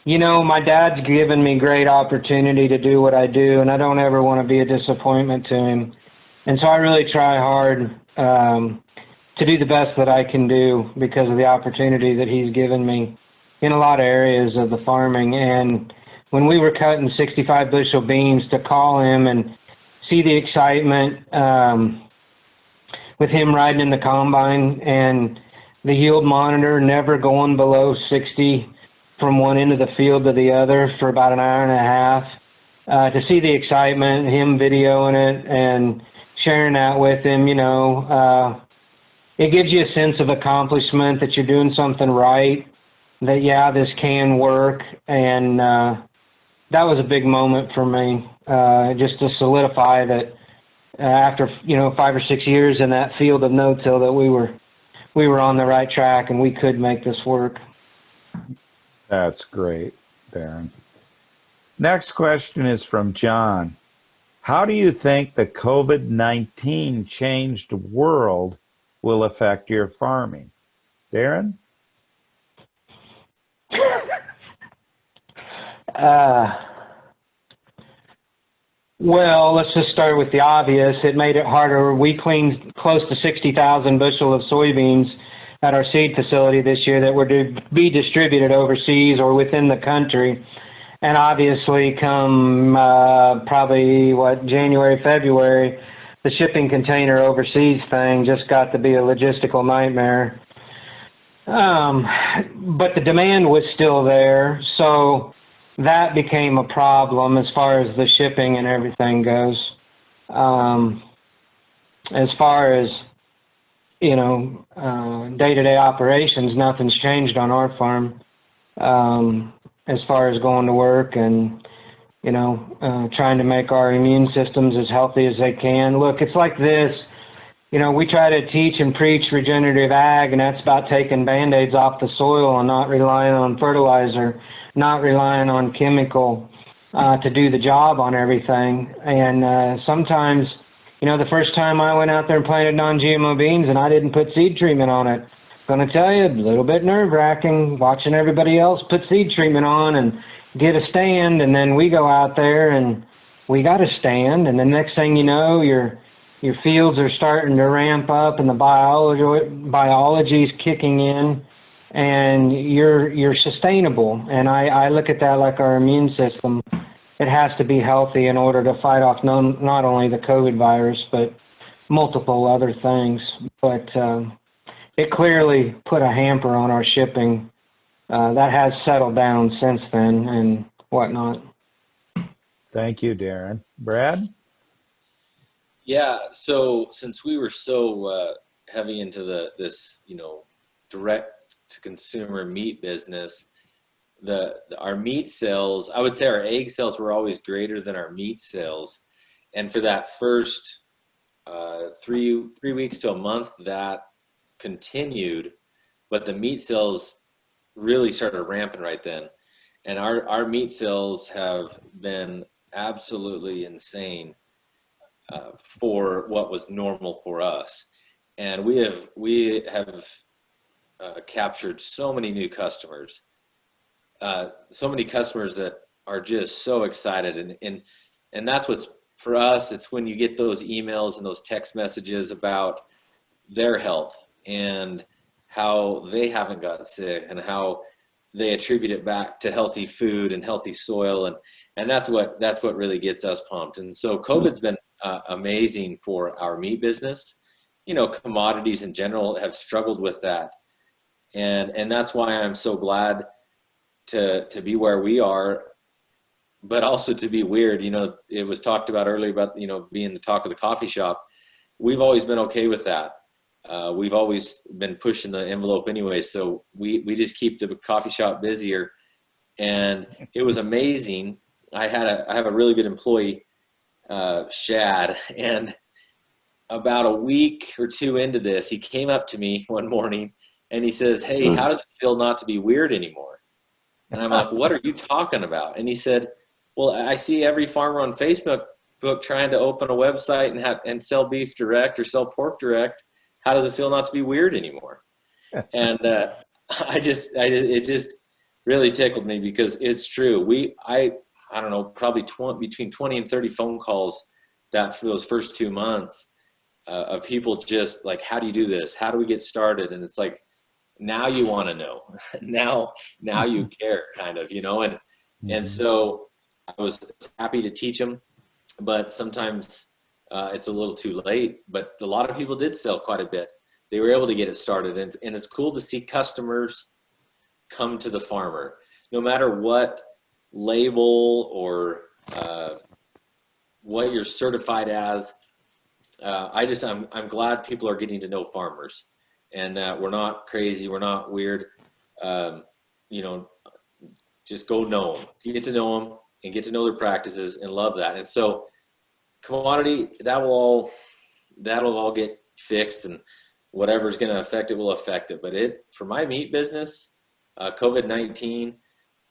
my dad's given me great opportunity to do what I do, and I don't ever want to be a disappointment to him. And so I really try hard to do the best that I can do because of the opportunity that he's given me in a lot of areas of the farming. And when we were cutting 65 bushel beans, to call him and see the excitement with him riding in the combine and the yield monitor never going below 60 from one end of the field to the other for about an hour and a half, to see the excitement, him videoing it and sharing that with him, it gives you a sense of accomplishment that you're doing something right, that, yeah, this can work. And that was a big moment for me, just to solidify that after, 5 or 6 years in that field of no-till, that we were on the right track and we could make this work. That's great, Darin. Next question is from John. How do you think the COVID-19 changed world will affect your farming? Darin? Well, let's just start with the obvious. It made it harder. We cleaned close to 60,000 bushel of soybeans at our seed facility this year that were to be distributed overseas or within the country. And obviously come probably, January, February, the shipping container overseas thing just got to be a logistical nightmare. But the demand was still there, so that became a problem as far as the shipping and everything goes. As far as, day-to-day operations, nothing's changed on our farm. As far as going to work and, trying to make our immune systems as healthy as they can. Look, it's like this. We try to teach and preach regenerative ag, and that's about taking Band-Aids off the soil and not relying on fertilizer, not relying on chemical to do the job on everything. And sometimes, the first time I went out there and planted non-GMO beans and I didn't put seed treatment on it, going to tell you, a little bit nerve-wracking watching everybody else put seed treatment on and get a stand, and then we go out there and we got a stand, and the next thing you know, your fields are starting to ramp up and the biology is kicking in, and you're sustainable. And I look at that like our immune system. It has to be healthy in order to fight off not only the COVID virus, but multiple other things. But it clearly put a hamper on our shipping. That has settled down since then and whatnot. Thank you, Darin. Brad? Yeah, so since we were so heavy into this direct to consumer meat business, our meat sales, I would say our egg sales were always greater than our meat sales. And for that first 3 weeks to a month, that continued, but the meat sales really started ramping right then. And our meat sales have been absolutely insane for what was normal for us. And we have captured so many new customers, so many customers that are just so excited. And that's what's, for us, it's when you get those emails and those text messages about their health and how they haven't gotten sick and how they attribute it back to healthy food and healthy soil. And that's what really gets us pumped. And so COVID's been amazing for our meat business. You know, commodities in general have struggled with that. And that's why I'm so glad to be where we are, but also to be weird. You know, it was talked about earlier about, you know, being the talk of the coffee shop. We've always been okay with that. We've always been pushing the envelope anyway. So we just keep the coffee shop busier. And it was amazing. I have a really good employee, Shad, and about a week or two into this, he came up to me one morning and he says, "Hey, how does it feel not to be weird anymore?" And I'm like, "What are you talking about?" And he said, "Well, I see every farmer on Facebook trying to open a website and sell beef direct or sell pork direct. How does it feel not to be weird anymore?" And it just really tickled me because it's true. I don't know, probably between 20 and 30 phone calls for those first 2 months of people just like, "How do you do this? How do we get started?" And it's like, now you want to know. now you care, kind of, you know. And so I was happy to teach them, but sometimes it's a little too late. But a lot of people did sell quite a bit. They were able to get it started, and it's cool to see customers come to the farmer, no matter what label or what you're certified as. I'm glad people are getting to know farmers, and that we're not crazy, we're not weird. You know, just go know them, get to know them, and get to know their practices and love that. And so, commodity, that'll all get fixed, and whatever's going to affect it will affect it. But for my meat business, COVID-19,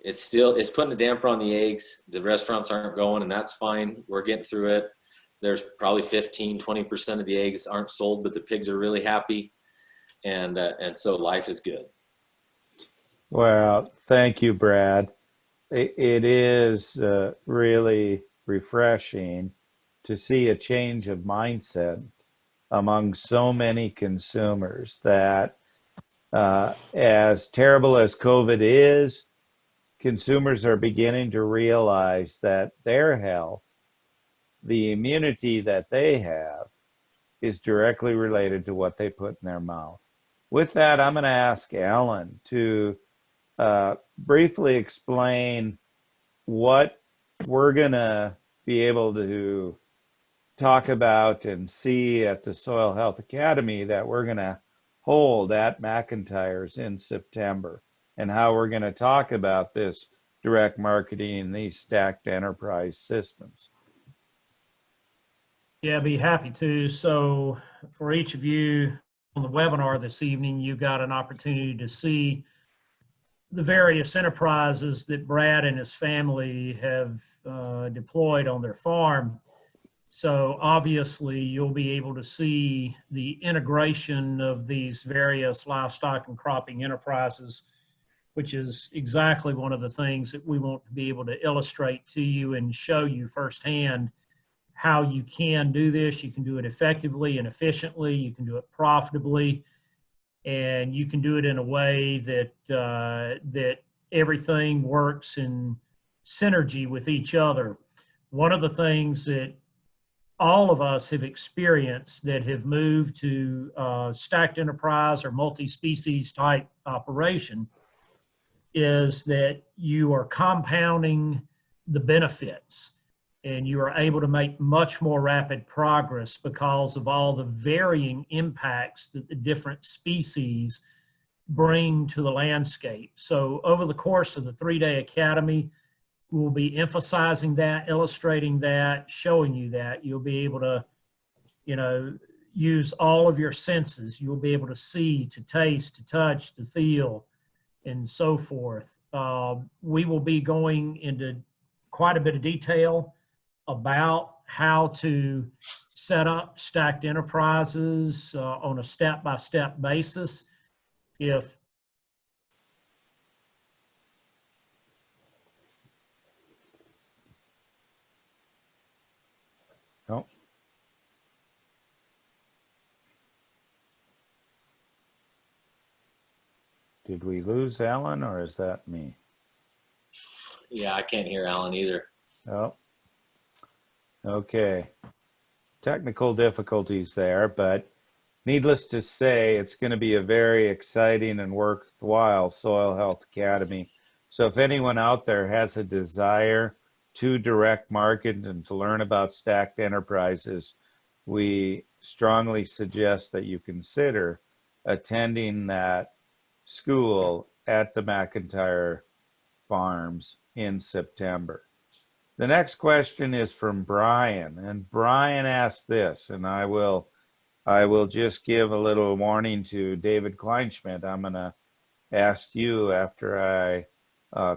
it's putting a damper on the eggs. The restaurants aren't going, and that's fine. We're getting through it. There's probably 15-20% of the eggs aren't sold, but the pigs are really happy, and so life is good. Well, thank you, Brad. It is really refreshing to see a change of mindset among so many consumers that as terrible as COVID is, consumers are beginning to realize that their health, the immunity that they have, is directly related to what they put in their mouth. With that, I'm going to ask Alan to briefly explain what we're going to be able to talk about and see at the Soil Health Academy that we're going to hold at McIntyre's in September, and how we're going to talk about this direct marketing and these stacked enterprise systems. Yeah, I'd be happy to. So for each of you on the webinar this evening, you got an opportunity to see the various enterprises that Brad and his family have deployed on their farm. So obviously you'll be able to see the integration of these various livestock and cropping enterprises, which is exactly one of the things that we want to be able to illustrate to you and show you firsthand how you can do this. You can do it effectively and efficiently. You can do it profitably, and you can do it in a way that that everything works in synergy with each other. One of the things that all of us have experienced that have moved to stacked enterprise or multi-species type operation is that you are compounding the benefits, and you are able to make much more rapid progress because of all the varying impacts that the different species bring to the landscape. So over the course of the 3-day academy, we'll be emphasizing that, illustrating that, showing you that. You'll be able to, use all of your senses. You'll be able to see, to taste, to touch, to feel, and so forth. We will be going into quite a bit of detail about how to set up stacked enterprises on a step-by-step basis. Oh. Did we lose Alan, or is that me? Yeah, I can't hear Alan either. Oh, okay. Technical difficulties there, but needless to say, it's going to be a very exciting and worthwhile Soil Health Academy. So if anyone out there has a desire to direct market and to learn about stacked enterprises, we strongly suggest that you consider attending that school at the McIntyre Farms in September. The next question is from Brian, and Brian asked this, and I will just give a little warning to David Kleinschmidt. I'm going to ask you after I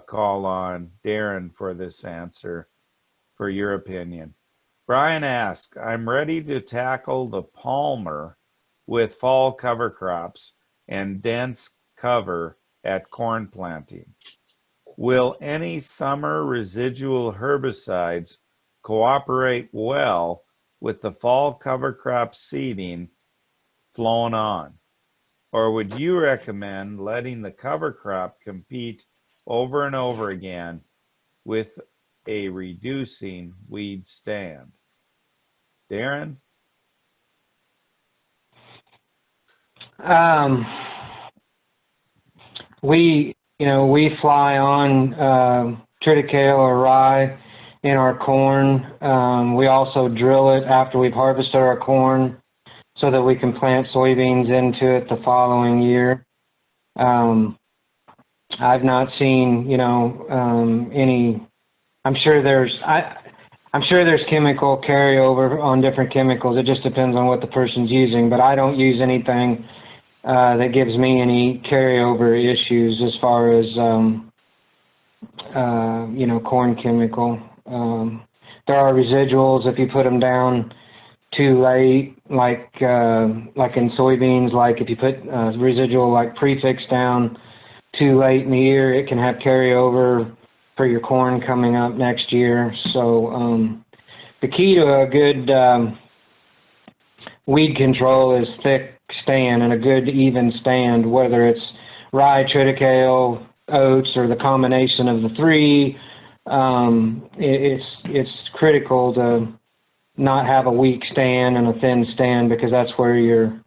call on Darin for this answer, for your opinion. Brian asks, I'm ready to tackle the palmer with fall cover crops and dense cover at corn planting. Will any summer residual herbicides cooperate well with the fall cover crop seeding flown on? Or would you recommend letting the cover crop compete over and over again with a reducing weed stand? Darin? We fly on triticale or rye in our corn. We also drill it after we've harvested our corn so that we can plant soybeans into it the following year. I've not seen, any. I'm sure there's chemical carryover on different chemicals. It just depends on what the person's using, but I don't use anything that gives me any carryover issues as far as, corn chemical. There are residuals if you put them down too late, like in soybeans, like if you put residual like prefix down too late in the year, it can have carryover for your corn coming up next year. So the key to a good weed control is thick stand and a good even stand, whether it's rye, triticale, oats, or the combination of the three. It's critical to not have a weak stand and a thin stand, because that's where your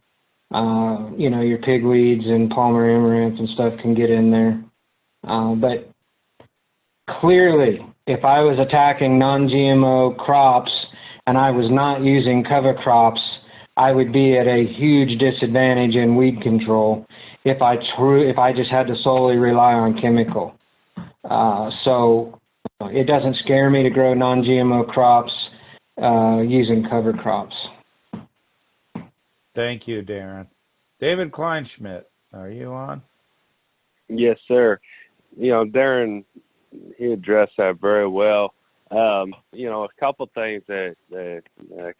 pigweeds and palmer amaranth and stuff can get in there. But clearly, if I was attacking non-GMO crops and I was not using cover crops, I would be at a huge disadvantage in weed control if I just had to solely rely on chemical. So it doesn't scare me to grow non-GMO crops using cover crops. Thank you, Darin. David Kleinschmidt, are you on? Yes, sir. Darin, he addressed that very well. A couple things that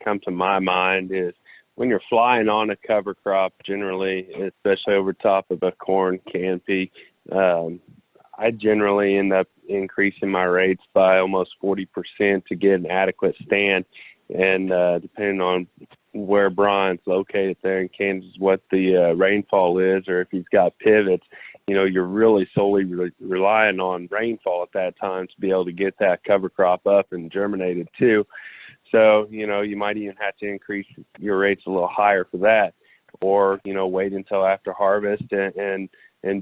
come to my mind is when you're flying on a cover crop, generally, especially over top of a corn canopy, I generally end up increasing my rates by almost 40% to get an adequate stand. And depending on where Brian's located there in Kansas, what the rainfall is, or if he's got pivots, you're really solely relying on rainfall at that time to be able to get that cover crop up and germinated too. So, you might even have to increase your rates a little higher for that, or, wait until after harvest and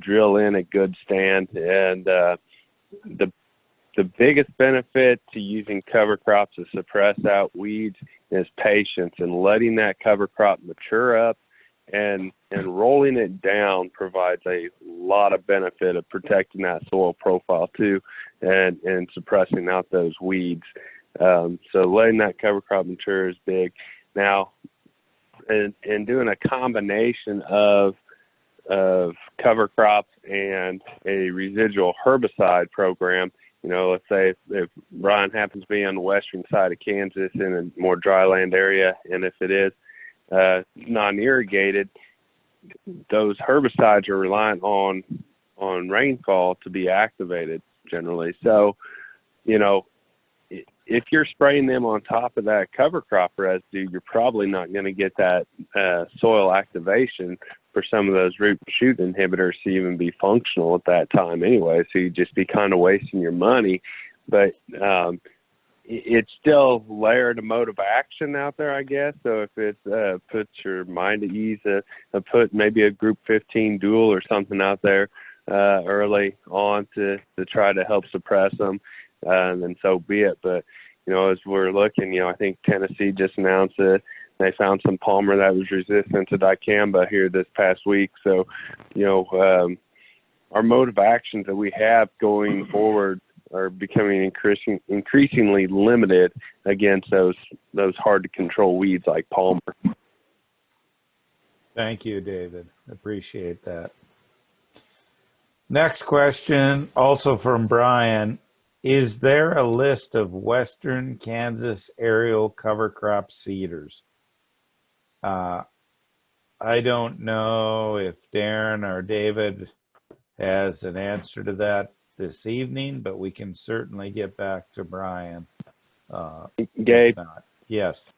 drill in a good stand. And the biggest benefit to using cover crops to suppress out weeds is patience, and letting that cover crop mature up and rolling it down provides a lot of benefit of protecting that soil profile too, and suppressing out those weeds. So letting that cover crop mature is big. Now, and doing a combination of cover crops and a residual herbicide program. You know, let's say if Brian happens to be on the western side of Kansas in a more dryland area, and if it is non-irrigated, those herbicides are reliant on rainfall to be activated generally. So, you know, if you're spraying them on top of that cover crop residue, you're probably not going to get that soil activation for some of those root and shoot inhibitors to even be functional at that time anyway. So you'd just be kind of wasting your money. But it's still layered a mode of action out there, I guess. So if it puts your mind at ease, put maybe a group 15 dual or something out there early on to try to help suppress them, then so be it. But, you know, as we're looking, you know, I think Tennessee just announced that they found some palmer that was resistant to dicamba here this past week. So, you know, our mode of actions that we have going forward are becoming increasingly limited against those hard to control weeds like palmer. Thank you, David. Appreciate that. Next question, also from Brian. Is there a list of Western Kansas aerial cover crop seeders? I don't know if Darin or David has an answer to that this evening, but we can certainly get back to Brian. Gabe? Yes.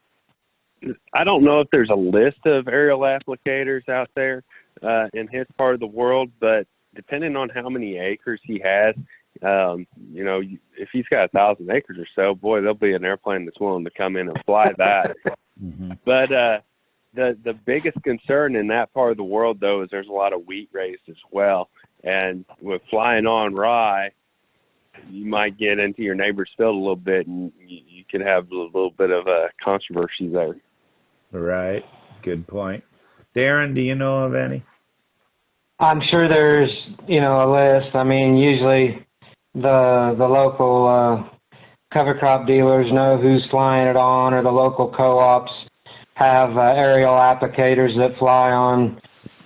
I don't know if there's a list of aerial applicators out there in his part of the world, but depending on how many acres he has, you know, if he's got 1,000 acres or so, boy, there'll be an airplane that's willing to come in and fly that. Mm-hmm. But the biggest concern in that part of the world, though, is there's a lot of wheat raised as well. And with flying on rye, you might get into your neighbor's field a little bit, and you could have a little bit of a controversy there. Right. Good point. Darin, do you know of any? I'm sure there's, you know, a list. I mean, usually the local cover crop dealers know who's flying it on, or the local co-ops have aerial applicators that fly on,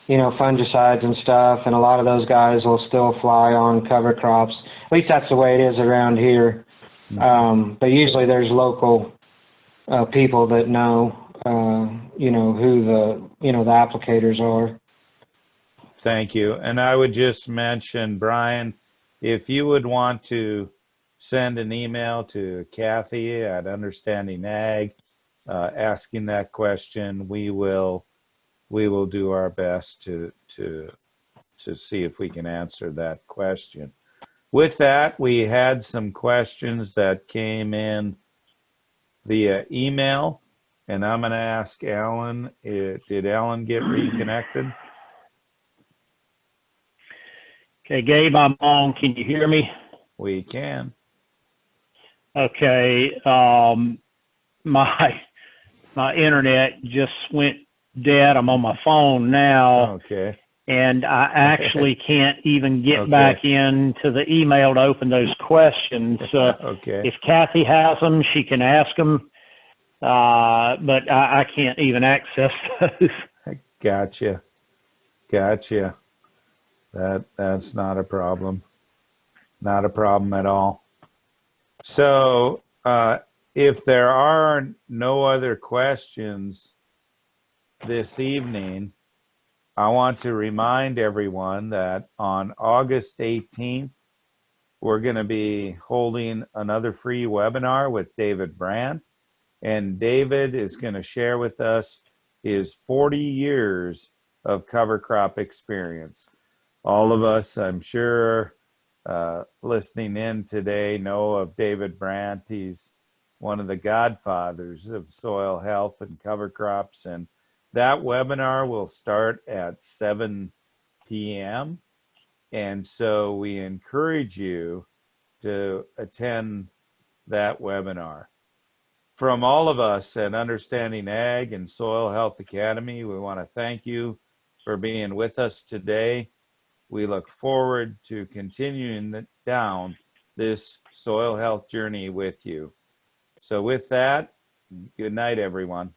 you know, fungicides and stuff, and a lot of those guys will still fly on cover crops. At least that's the way it is around here. But usually there's local people that know, you know, who the applicators are. Thank you. And I would just mention, Brian, if you would want to send an email to Kathy at Understanding Ag, asking that question, we will do our best to see if we can answer that question. With that, we had some questions that came in via email, and I'm going to ask Alan, did Alan get reconnected? Okay, Gabe, I'm on. Can you hear me? We can. Okay. My internet just went dead. I'm on my phone now. Okay. And I actually can't even get back into the email to open those questions. Okay. If Kathy has them, she can ask them. But I can't even access those. Gotcha. That's not a problem. Not a problem at all. So if there are no other questions this evening, I want to remind everyone that on August 18th, we're going to be holding another free webinar with David Brandt. And David is going to share with us his 40 years of cover crop experience. All of us, I'm sure, listening in today know of David Brandt. He's one of the godfathers of soil health and cover crops. And that webinar will start at 7 p.m. And so we encourage you to attend that webinar. From all of us at Understanding Ag and Soil Health Academy, we want to thank you for being with us today. We look forward to continuing down this soil health journey with you. So with that, good night, everyone.